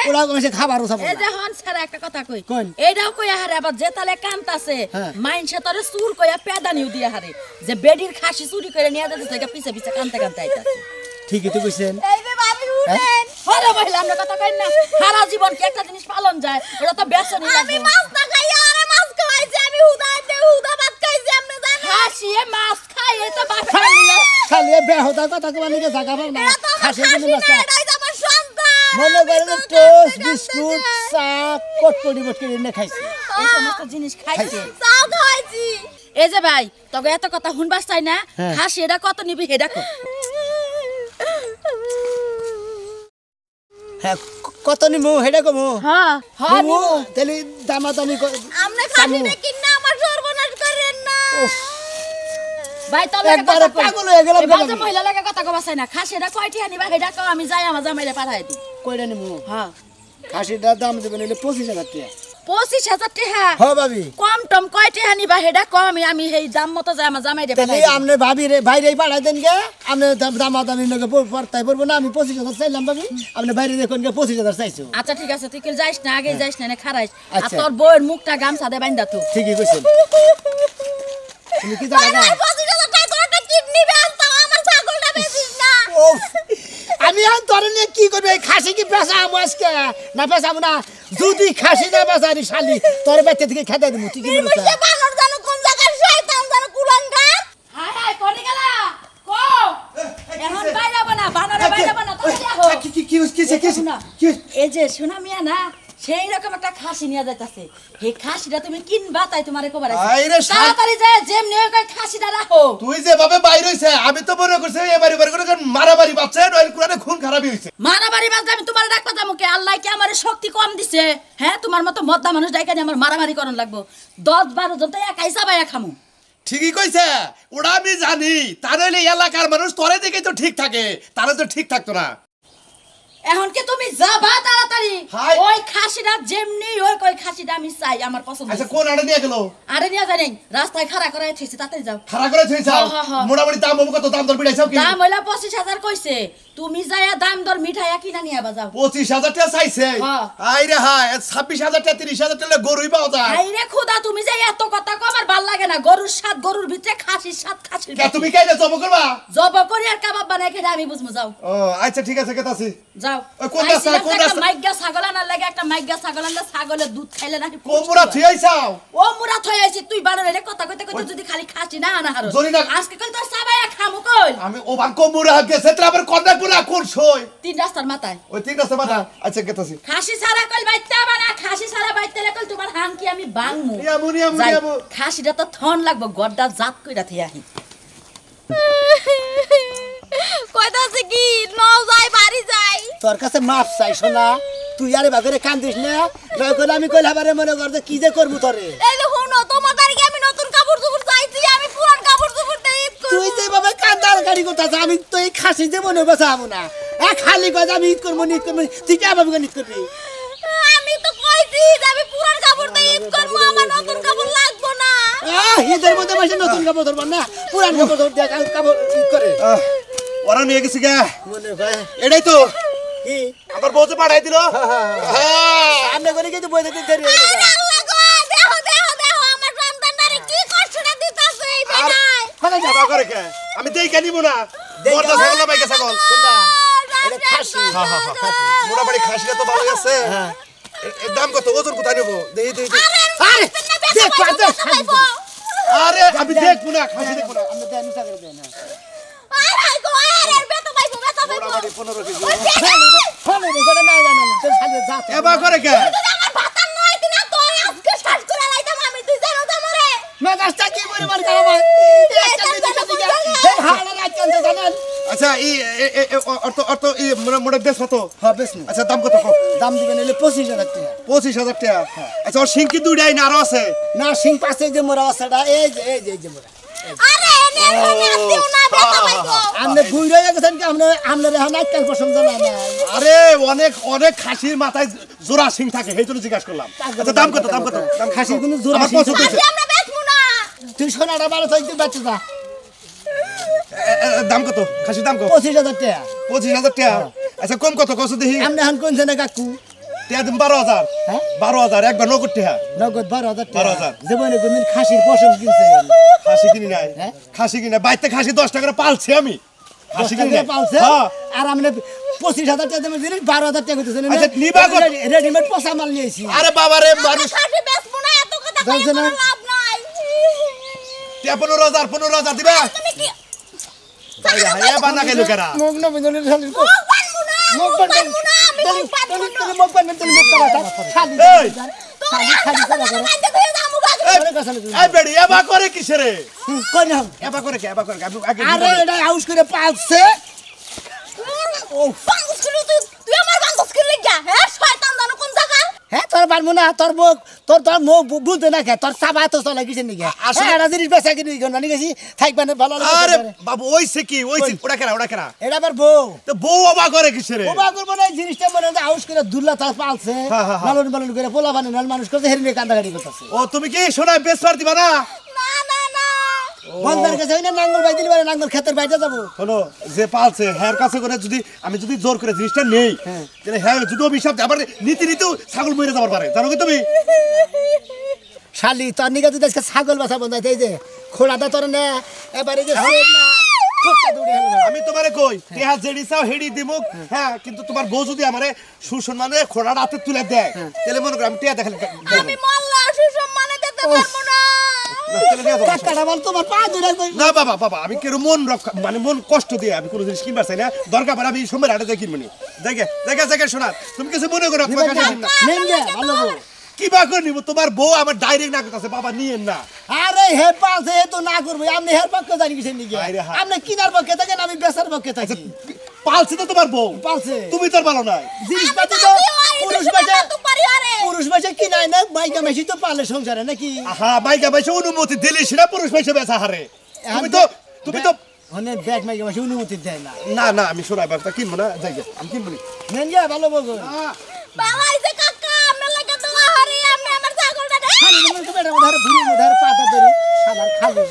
ওরা কইছে খাবারও খাবো এই যে হন ছাড়া একটা কথা কই কোন এইটাও কই আহারে আবার যে তালে কান্তাছে মাইনসে তোরে চুর কইয়া পেদানিও দিয়া হারে যে বেডির খাসি চুরি করে নিয়ে যাচ্ছে থেকে পিছে পিছে কানতে কানতে আইতাছে ঠিকই তো কইছেন এই যে ভাবি উঠেন আরে মহিলা আমরা কথা কই না সারা জীবন কি একটা জিনিস পালন যায় ওটা তো বেচনি লাগে আমি মাছ না খাই আরে মাছ খাইছি আমি হুদা ভাত খাইছি আমরা জানি খাসি মাছ খাই এই তো বাপ খালি বেহুদা কথা কবার নিকে জায়গা পাও না খাসি দিন মাছ এটাই তো আমার সন্তান মনে করেন টোস্ট বিস্কুট চা কটকটি বটকটি এনে খাইছি এই সমস্ত জিনিস খাইছে চাও খাইছি এই যে ভাই তোকে এত কথা শুনবাস চাই না খাসি এটা কত নিবি হেডা কো হ্যাঁ কত নিমু হেডা কমু হ্যাঁ হ্যাঁ নিমু তাহলে দামাদামি আমনে খাসিটা কিনা আমার সর্বনাশ করেন না ভাই তবে একবার পাগল হয়ে গেলাম বাজে মহিলা লাগে কথা কবা চাই না খাসিটা কয়টি আনিবা হেডা কো আমি যাই আমার জামাইরে পাঠাই দি কইরা নিমু হ্যাঁ খাসিটার দাম দেবেন হইলে 25000 টাকা 25000 টাকা হ্যাঁ ভাবি কম টম কয়টি আনিবা হেডা কম আমি এই দাম মতো যাই আমার জামাইরে তাহলে পাঠাই আপনি ভাবি রে বাইরে পাঠাই দেন গে আপনি দামাদামি লগে পড়তাই পড়বো না আমি 25000 চাইলাম ভাবি আপনি বাইরে দেখুন গে 25000 চাইছো আচ্ছা ঠিক আছে তুই কেল যাইস না আগে যাইস না খারাইস আর আচ্ছা। তোর বউয়ের মুখটা গামছা দে বাইন্দা তো ঠিকই কইছেন তুমি কি জায়গা আমি আর তোরে নিয়ে কি করবে খাসি কি পেশা আজকে না পেশা না যদি খাসি না বেচারি শালি তোর বাচ্চা থেকে খেতে দিমু তুই কি বলছ হাই হাই কোনি গেলা কো এখন বাইরে বানা বানরে বাইরে বানা তাড়াতাড়ি আহো কি এই যে সোনা মিয়া না সেই রকম একটা খাসি নিয়ে যাইতাছে এই খাসিটা তুমি কিনবা তাই তোমারে কবার আছে আইরে তাড়াতাড়ি যায় যেমনি ওই কই খাসিটা রাখো তুই যেভাবে বাইরে হইছে আমি তো মনে করছি এবারে করে মারামারি বাচ্চা নইল কুরানে খুন খারাপই হইছে মারামারি বাজে আমি তোমারে ডাকবা যামু কে আল্লাহ কি আমারে শক্তি কম দিছে হ্যাঁ তোমার মতো মদ্দা মানুষ ডাইকা আমার মারামারি করন লাগবো 10-12 জন তো একাই চাবাইয়া খামু ঠিকই কইছে ওটা আমি জানি তার হইলে এলাকার মানুষ তোরে দেখেই তো ঠিক থাকে তারা তো ঠিক থাকতো না এখন কি তুমি যাবা তাড়াতাড়ি হাই। ওই খাসিটা যেমনি ওই কই খাসিটা আমি চাই আমার পছন্দ আচ্ছা কোন আড়ে নিয়ে গেল আরে নিয়ে যাই রাস্তায় খাড়া করে থইছি তাড়াতাড়ি যাও খারাপ করে থইছাও হ্যাঁ। মোটামুটি দাম কত দাম দর বিড়াইছাও কি দাম হইলা 25000 কইছে তুমি যায়া দাম দর মিঠাইয়া কিনা নিয়ে আবা যাও 25000 টাকা চাইছে হ্যাঁ। আইরে হায় 26000 টাকা 30000 টাকা গরুই পাওয়া যায় আইরে খোদা তুমি যে এত কথা কো আমার ভাল লাগে না গরুর স্বাদ গরুর ভিতরে খাসির স্বাদ খাসির কে তুমি কাইলে জব করবা জব করি আর কাবাব বানাই খেলে আমি বুঝমু যাও ও আচ্ছা ঠিক আছে কেতাছি যাও ওই কোন রাস্তা, আইছিলাম কোন একটা রাস্তা? মাইগ্গা ছাগল আনার লাগে একটা মাইগ্গা ছাগল আনলে ছাগলের দুধ খাইলে নাকি কোমরা থইছাও ও মুরা থই আইছি তুই বানরে কথা কইতে কইতে যদি খালি খাসি না আনা হারো জরি না। আজকে কল তোর সাবায়া খামু কল আমি ও বান কোমরা গেছে তারপর কন্যাপুরা কোন সই তিন রাস্তার মাথায় ওই তিন রাস্তা মাথা আচ্ছা কেতাছি খাসি সারা কল বাইতে বানা খাসি সারা বাইতে কল তোমার হান কি আমি বাংমু নিয়ামু যাই, খাসিটা তো থন লাগবো গড্ডা জাত কইরা থই আহি কই কইতাছে কি ন যাই বাড়ি যাই তোর কাছে মাপ চাই শোনা তুই আরে বাগরে কান্দিস না নয় করে আমি কইলা বারে মনে কর যে কি যে করবো তোরে এই যে হুনো তোমার বাড়ি আমি নতুন কাপড় চোপড় চাইছি আমি পুরান কাপড় চোপড় দেই তুই যে বাবা কান্দার গাড়ি করতাছ আমি তো এই খাসি যে মনে বসাবো না খালি কয় আমি ঈদ করবো ঈদ করবো তুই কে ভাবি ঈদ করবি আমি তো কইছি যে আমি পুরান কাপড় দিয়ে ঈদ করবো আমার নতুন কাপড় লাগবো না ঈদের মধ্যে বসে নতুন কাপড় ধরবো না পুরান কাপড় ধর দেখ কাপড় ঈদ করে ওরা নিয়ে গেছি গা মনে হয় এটাই তো কি আমার বউ যে পাঠাই দিল আমরা করে কিন্তু বই দিতে দেরি হয়ে গেল আল্লাহ গো দেখো দেখো দেখো আমার সন্তানটারে কি কষ্টটা দিতাছে এই বেটায় কোথায় যা করে কে আমি দেই কে নিব না মরদা ছাগল না বাইকে ছাগল কোনটা এটা খাসি খাসি মোটামুটি খাসিটা তো ভালোই আছে হ্যাঁ এর দাম কত ওজন কোথায় নেবো দেই দেই আরে দেখ পাতে আরে আমি দেখবো না খাসি দেখবো না আমরা দেন নিচা করে দেন আরে গো আরে বেটা পাইবো মোটামুটি 15 কেজি ফোনে রে যেটা না জানা তোর সাথে যা এবা করে কে আমার ভাতার নয় দিনা তো আজকে শ্বাস করে লাইতাম আমি তুই জানো তো মরে মেগাস্টা কি পরিমাণ কারবা একটা দিকে দিকে এই হালা রাখছেন তো জানেন আচ্ছা এই অর্থ এই মোটা দেশ কত হবে না আচ্ছা দাম কত দাম দিবেন এলে 25000 টাকা 25000 টাকা আচ্ছা ওর সিংকি দুইটাই না আরো আছে না সিং পাশে যে মোরা আছেটা এই যে মোরা আরে নে নে আসিও না বেটা পাইবো আমনে বুই রয়ে গেছেন কি আমনে রে না কাল পছন্দ না আরে অনেক অনেক খাসির মাথায় জোড়া সিং থাকে সেই জন্য জিজ্ঞাসা করলাম আচ্ছা দাম কত দাম খাসির কোনো জোড়া আমার সিং পছন্দ হয়েছে। আমরা বেচবো না তুই সোনাটা বারো থাকতে বাচ্চা যা দাম কত খাসির দাম কত 25000 টাকা 25000 টাকা আচ্ছা কম কত কত দেখি আমনে এখন কোন জায়গা কাকু টাকা দিন 12000 হ্যাঁ 12000 একবার নগদ টাকা নগদ 12000 টাকা 12,000 জীবনে কোনদিন খাসির পছন্দ কিনছে খাসি কিনি নাই হ্যাঁ? খাসি কিনা বাইতে খাসি 10 টাকা করে পালছি আমি খাসি কিনি নাই। পালছে হ্যাঁ আর আমনে 25000 টাকা দেবেন জিনিস 12000 টাকা কইতেছেন আচ্ছা, নিবা কত? রেডিমেড পোষা মাল নিয়েছি আরে বাবা রে মানুষ খাসি বেচবো না এত কথা কই বলছে না? কোনো লাভ নাই 15000 দিবা তুমি কি হ্যাঁ বানা গেল কেরা মুখ না বিজনের খালি মুখ বানবো না মুখ মুখ বানবো না আমি মুখ বানবো না মুখ বানবেন তুমি মুখ কাটা খালি এই! খালি করা করে আইতে কই যামু বাগে করে কাছে এই বেড়ি এবা করে কিসে রে কই না এবা করে কে এবা করে কে? আগে আরে এটা হাউস করে পালছে বাঙ্গুস করে তুই আমার বাঙ্গুস করে লাগা হ্যাঁ শয়তান জানো কোন জায়গা হ্যাঁ তোর পারবো না তোর মুখ তোর মুখ বুঝতে না তোর চাবা তো চলে গেছে নাকি আসলে- এটা জিনিস বেচা কিনি নানি গেছি থাকবে না ভালো আরে বাবু ওইছে কি ওইছে ওটা কেরা এটা আবার বউ তো বউ অবা করে কিসে রে বাবা করবো না এই জিনিসটা মনে হয় হাউস করে দুল্লা তার পালছে হ্যাঁ। লালন পালন করে পোলা বানে নাল মানুষ করছে হেরিনে কান্দাকাটি করতেছে ও তুমি কি শোনা বেশ পার দিবা না না না না বন্ধার কাছে হইনা নাঙ্গল বাই দিলে পারে নাঙ্গল ক্ষেতের বাইরে যাবো শোনো যে পালছে হ্যার কাছে করে যদি আমি যদি জোর করে জিনিসটা নেই তাহলে হ্যাঁ যদি অভিশাপ দেয়, আবার নীতিও ছাগল মরে যাবার পারে জানো কি তুমি শালি তোর নিকে যদি আজকে ছাগল বাসা বন্ধ এই যে খোড়াটা তোর না এবারে যে সেব না কোটটা দৌড়ে হলো না। আমি তোমারে কই তেহা জেডি চাও হেডি দিমুক হ্যাঁ কিন্তু তোমার বউ যদি আমারে সুসম্মানে খোড়াটা হাতে তুলে দেয় তাহলে মনে করো আমি টিয়া দেখালে আমি মল্লা সুসম্মানে দিতে পারবো না কাকাটা বল তোমার পা ধরে কই না বাবা আমি কেন মন রক্ষা মানে মন কষ্ট দিয়ে আমি কোনো জিনিস কিনবার চাই না দরকার পড়ে আমি সময় হাটে যাই কিনবনি দেখে শোনা তুমি কিছু মনে করো তোমার কাছে না নেন গে ভালো বউ কি বা করে নিব তোমার বউ আমার ডাইরেক্ট না করতেছে বাবা নিয়েন না আরে হে পালছে হে তো না করবে আপনি হের পক্ষে জানি কিছু নিকে আরে হ্যাঁ। আপনি কিনার পক্ষে থাকেন আমি বেচার পক্ষে থাকি পালছে তো তোমার বউ পালছে তুমি তোর ভালো নাই জিনিসপাতি তো পুরুষ বেচে কিনাই না মাইকা মেশি তো পালে সংসারে নাকি আহা মাইকা পয়সা অনুমতি দিলি সেটা পুরুষ পয়সা বেচা হারে তুমি তো অনেক ব্যাগ মাইকা মেশি অনুমতি দেয় না না আমি শোনাই ব্যবস্থা কিনবো না যাই আমি কিনবো নি নেন গে ভালো বউ বাবা আইছে কাকা আমরা লাগা তো হারি আমি আমার ছাগলটা দে খালি তোমার তো বেটা মধারে ভুড়ি মধারে পাতা ধরে আমার খালি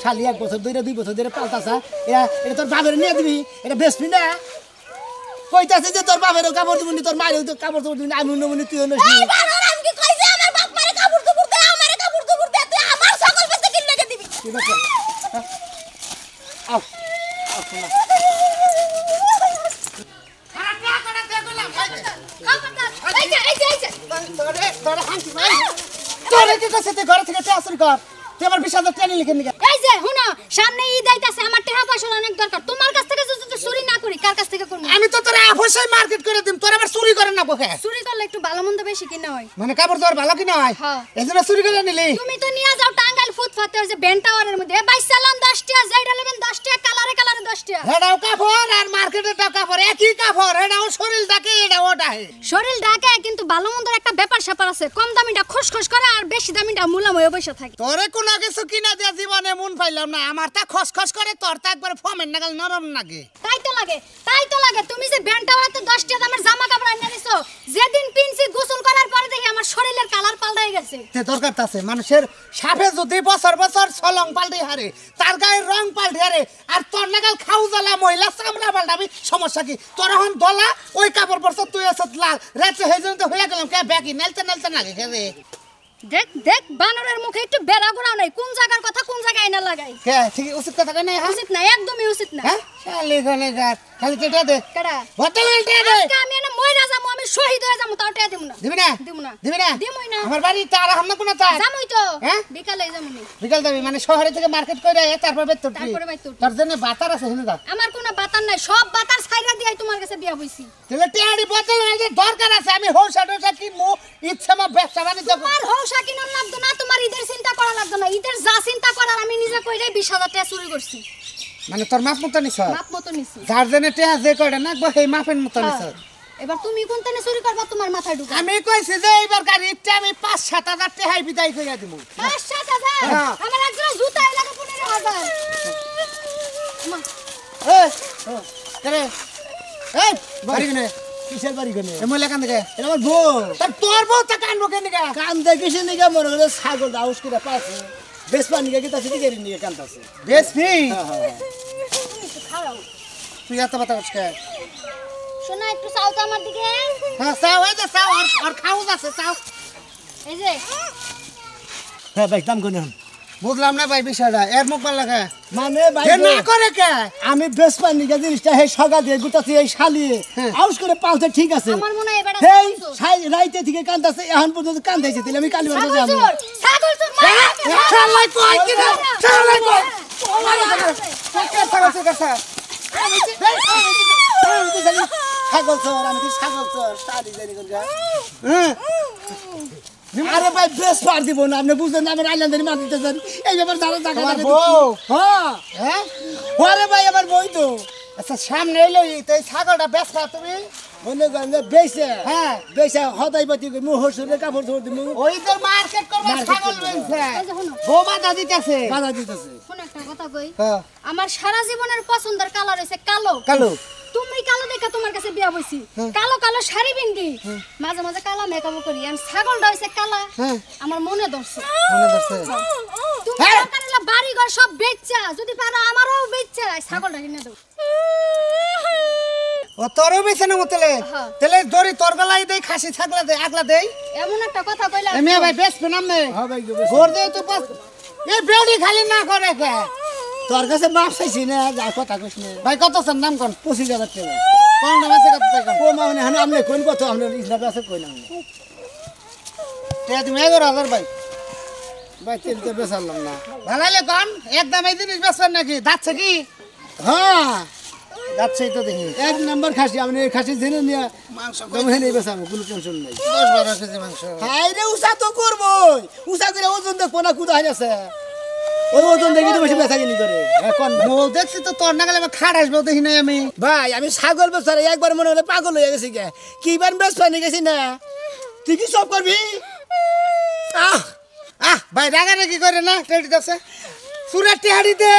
শালি 1 বছর ধরে 2 বছর ধরে পালতাছা এটা তোর বাবার নিয়ে দিবি এটা বেচবি না কইতাছে যে তোর বাবারও কাপড় দিবনি তোর মায়েরও তো কাপড় দিবনি আমি নমনি তুই নস এই বানর আমি কি কইছে আমার বাপ মারে কাপড় চোপড় দে আমারে কাপড় চোপড় দে তুই আমার ছাগল বেচে কিন লাগা দিবি ঠিক আছে আও তোরে কি কইছে তুই ঘর থেকে ট্রান্সফার কর তুই আমার 20000 টাকা নিলি কেন এই যে হুনো সামনে ঈদ আইতাছে আমার টাকা পয়সা অনেক দরকার তোমার কাছ থেকে যদি চুরি না করি কার কাছ থেকে করব আমি তো তোরে অবশ্যই মার্কেট করে দিম তোর আবার চুরি করে না বকে চুরি করলে একটু ভালো মন্দ বেশি কিনা হয় মানে কাপড় তোর ভালো কি না হয় হ্যাঁ। এজন্য চুরি করে নিলি তুমি তো নিয়ে যাও টাঙ্গাইল ফুট ফুটফাতে যে বেন্টাওয়ারের মধ্যে 22 চালান 10 টাকা যেটা নেবেন 10 টাকা কালারে 10 টাকা হেডাও কাপড় আর মার্কেটের কাপড় একই কাপড় হেডাও শরীর ডাকে এটা ওটা হে শরীর ঢাকে কিন্তু ভালো মন্দর একটা ব্যাপার স্যাপার আছে কম দামিটা খসখস করে আর বেশি দামিটা মুলাম হয়ে বসে থাকে তোরে কোনো কিছু কিনা দিয়া জীবনে মন পাইলাম না আমার তা খসখস করে তোর তা একবার ফমের নাগাল নরম লাগে তাই তো লাগে তুমি যে বেন্টাওয়ারে 10 টাকা দামের জামা কাপড় আইনা দিছো যেদিন পিনছি গোসল করার পরে দেখি আমার শরীরের কালার পাল্টাই গেছে তে দরকার আছে মানুষের সাপে যদি বছর বছর ছলং পাল্টে হারে তার গায়ের রং পাল্টে হারে আর তোর নাগাল খাউ জ্বালা মহিলা চামড়া পাল্টাবি সমস্যা কি তোর এখন দলা ওই কাপড় পরছ তুই আসত লাল রাতে হয়ে জন্য হয়ে গেলাম কে ব্যাকি নেলতে লাগে খেয়ে দেখ বানরের মুখে একটু বেড়া গোড়াও নাই কোন জায়গার কথা কোন জায়গায় না লাগাই কে ঠিক উচিত কথা কই না উচিত না একদমই উচিত না হ্যাঁ শালি গনে গাত খালি টেটা দে কাড়া বোতল টেটা দে আজকে আমি না মইরা যামু আমি শহীদ হয়ে যামু তাও টেয়া দিমু না দিবি না দিবি না দিমুই না আমার বাড়ি তার হামনা কোন তা যামুই তো হ্যাঁ বিকালে যামুনি বিকাল যাবি মানে শহরে থেকে মার্কেট কইরা তারপর বেতর তারপরে বাইতুর তোর জন্য বাতার আছে হেনে দা আমার কোনো বাতার নাই সব বাতার ছাইরা দিয়াই তোমার কাছে বিয়া হইছি তাহলে টেয়াড়ি বোতল আনতে দরকার আছে আমি হৌসাটা কিনবো ইচ্ছা মা ব্যবসা বাণিজ্য তোমার হৌসা কিনন লাগতো না তোমার ঈদের চিন্তা করা লাগতো না ঈদের যা চিন্তা করার আমি নিজে কইরাই 20000 টাকা চুরি করছি মানে তোর মাপ মতো নিছ মাপ মতো নিছি যার জন্য টেয়া যে কয়টা না সেই মাপের মতো নিছ এবার তুমি কোন টানে চুরি করবা তোমার মাথায় ঢুকা আমি কইছি যে এইবার গাড়িতে আমি 5-7 হাজার টাকাই বিদায় কইরা দিমু 5-7 হাজার আমার একজন জুতা লাগে 15,000 মা এই করে এই বাড়ি গনে কিসের বাড়ি গনে এমলে কান দেখে এটা আমার বউ তোর বউ তা কানবো কেন গা কান দেখিস নিকে মনে হলো ছাগল আউস করে পাছে বেশ পানি কে তাছে দিকে নিয়ে কানতাছে বেশি খাও তুই এত কথা কইছ কে শোনা একটু চাও তো আমার দিকে হ্যাঁ চাও এই যে চাও আর খাও আছে চাও এই যে হ্যাঁ ভাই দাম গনে বুঝলাম না ভাই বিষয়টা এর মুখ ভাল লাগে মানে ভাই এ না করে কে আমি বেশ পানি কে জিনিসটা হে সগা দিয়ে গুতাছি এই শালিয়ে আউস করে পালতে ঠিক আছে আমার মনে হয় এবারে হেই সাই রাইতে থেকে কান্দাছে এখন পর্যন্ত কান্দাইছে তাহলে আমি কালি বাজার যাব ছাগল চোর চালাই কই কি না চালাই কই ছাগল চোর আমি কি ছাগল চোর শালি জানি কোন আরে ভাই বেশ পার দিব না আপনি বুঝলেন না আমার আইল্যান্ডের মার দিতেছেন এই ব্যাপার যারা টাকা হ্যাঁ আরে ভাই আমার বই তো আচ্ছা সামনে এলো তো এই ছাগলটা বেচবা তুমি মনে করেন যে বেচে হ্যাঁ বেচে হদাই পাতি মু হসুরে কাপড় ধরে দিমু ওই তো মার্কেট করবে ছাগল বেচছে বউ বাধা দিতেছে বাধা দিতেছে শোনো একটা কথা কই হ্যাঁ আমার সারা জীবনের পছন্দের কালার হইছে কালো কালো তুমি কালো দেখা তোমার কাছে বিয়া বইছি কালো কালো শাড়ি পিন্দি মাঝে মাঝে কালো মেকআপ করি আর ছাগলটা হইছে কালা আমার মনে ধরছে মনে ধরছে তুমি দরকার হলে বাড়ি ঘর সব বেচছা যদি পারো আমারও বেচছা ছাগলটা কিনে দাও ও তোরও বেছে না মতলে হ্যাঁ। তেলে দড়ি তোর গলাই দেই খাসি ছাগলা দেই আগলা দেই এমন একটা কথা কইলা এমে ভাই বেচবে না নে হ্যাঁ ভাই ঘর দেই তো পাস এই বেড়ি খালি না করে কে তোর কাছে মাপ চাইছি না যা কথা কইছ না ভাই কত সান নাম কোন 25,000 টাকা কোন নাম আছে কত টাকা ও মানে হানে আমনে কোন কথা আমনে ইসলাম আছে কই না তে তুমি 11,000 ভাই ভাই তেল তো বেচালাম না ভালাইলে কোন একদম এই জিনিস বেচবেন নাকি যাচ্ছে কি হ্যাঁ যাচ্ছেই তো দেখি এক নাম্বার খাসি আপনি খাসি জেনে নিয়ে মাংস তুমি হেনে বেচাবো কোনো টেনশন নাই 10-12 কেজি মাংস হাই রে উসা তো করবই উসা করে ওজন দেখবো না কুদা হয়ে আছে ওই ওজন দেখি তো বেশি বেচা কিনি করে এখন ও দেখছি তো তোর নাগালে আমার খাট আসবে দেখি নাই আমি ভাই আমি ছাগল বেচারে একবার মনে হলে পাগল হয়ে গেছি গে কিবার বেচ পানি গেছি না তুই কি সব করবি আহ আহ ভাই রাগারাগি করে না টেডি দছে সুরা টেহাড়ি দে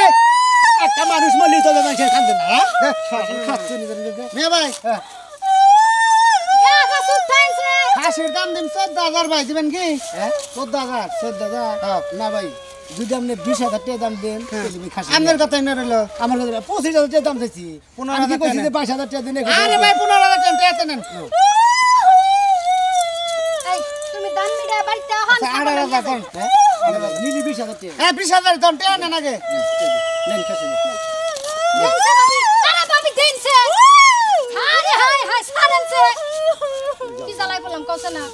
একটা মানুষ মরলি তো মানুষ খাবে না খাচ্ছে মে ভাই খাসির দাম দিন 14,000 ভাই দিবেন কি 14,000 না ভাই যদি আপনি 20,000 টাকা দাম দেন তাহলে আমি খাসি আপনার কথাই না রইলো আমার কাছে 25,000 টাকা দাম চাইছি 15,000 আমি কইছি টাকা যে 22,000 টাকা দিন আরে ভাই 15,000 টাকা নেন এই তুমি দান মিডা বাইতে হন 18,000 কোন নিলি 20,000 টাকা হ্যাঁ 20,000 দাম টাকা নেন আগে নেন খাসি দেনছে বাবি আরে বাবি দেনছে আরে হাই হাই সারেনছে কি জ্বালাই বললাম কওছে না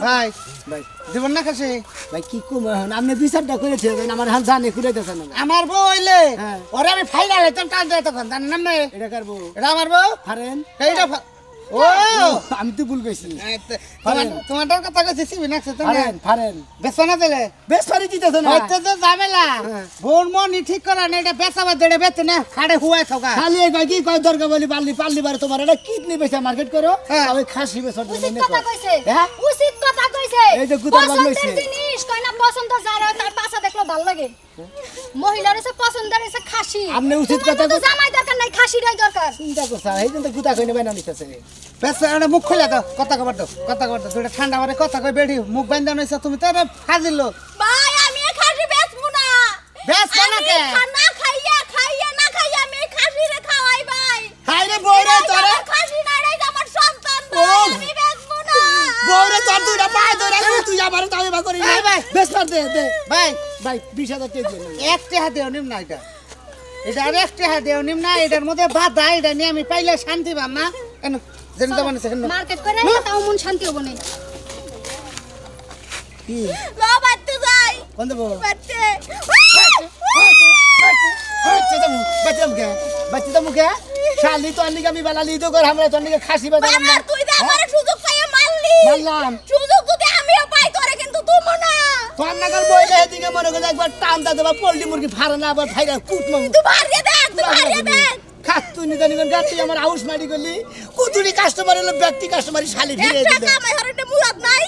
ভাই ভাই দিবেন না খাসি ভাই কি কম এখন আপনি বিচারটা করেছে আমার হাত জানে কুড়াইতেছে না আমার বউ হইলে হ্যাঁ। ওরে আমি ফাইনাল হইতাম টান দেয় তখন জানেন না এটা কার বউ এটা আমার বউ হারেন এইটা ও আমি তো ভুল কইছি তোমার কথা কইছি সিবি নাকছে তুমি ফারেন বেচা না দিলে বেশ পারি দিতেছ না হইতে যে ঝামেলা বোন মনি ঠিক করা না এটা বেচাবা দেড়ে বেচে না খাড়ে হুয়াই থাকা খালি কয় কি কয় দরকার বলি পাল্লি বারে তোমার এটা কিডনি বেচা মার্কেট করো ওই খাসি বেচা উচিত কথা কইছে হ্যাঁ উচিত কথা কইছে এই যে গুতার বাগ লইছে পছন্দের জিনিস কই না পছন্দ যার হয় তার পাছা দেখলো ভালো লাগে মহিলার এসে পছন্দের এসে খাসি আপনি উচিত কথা তো জামাই দরকার নাই খাসিটাই দরকার চিন্তা করছ এই জন্য গুতা কইনে বাইনা নিতেছে বেচা এটা মুখ খুলে দাও কথা কবার দাও দুটা ঠান্ডা মারে কথা কই বেড়ি মুখ বান্ধা নইছে তুমি তো ফাজিল লোক ভাই আমি এই খাসি বেচবো না বেচ কেনা কে না খাইয়া না খাইয়া আমি এই খাসি রে খাওয়াই ভাই হাই রে বউরে তোরে খাসি না রে আমার সন্তান ভাই আমি বেচবো না বউরে তোর দুইটা পায়ে ধরে তুই আমার তাই বা করি ভাই বেশ পার দে ভাই 20,000 টাকা দিন একটা হাত দেও নিম না এটা আর একটা হাত দেও নিম না এটার মধ্যে বাধা এটা নিয়ে আমি পাইলে শান্তি পাম না কেন যেন তো মানে সেখানে মার্কেট করে তাও মন শান্তি হবে না কি লো বাড়তে যাই কোন দেব বাড়তে বাচ্চা তো মুখে শালি তো আনলি আমি বানালি তো কর আমরা তো আনলি খাসি বাজালাম না তুই দে আমার সুযোগ পাইয়া মারলি মারলাম সুযোগ যদি আমিও পাই তোরে কিন্তু তুমি না তোর নাগাল বইলে এদিকে মনে করে একবার টান দা দেবা পোল্ট্রি মুরগি ফারে না আবার ফাইরা কুট মামু তুই ভারিয়ে দেখ খাস তুই নিদানি কোন গাতি আমার হাউস মারি গলি কুতুরি কাস্টমার হলো ব্যক্তি কাস্টমারই শালি ফিরে একটা দিবে কামাই হরতে মুরাদ নাই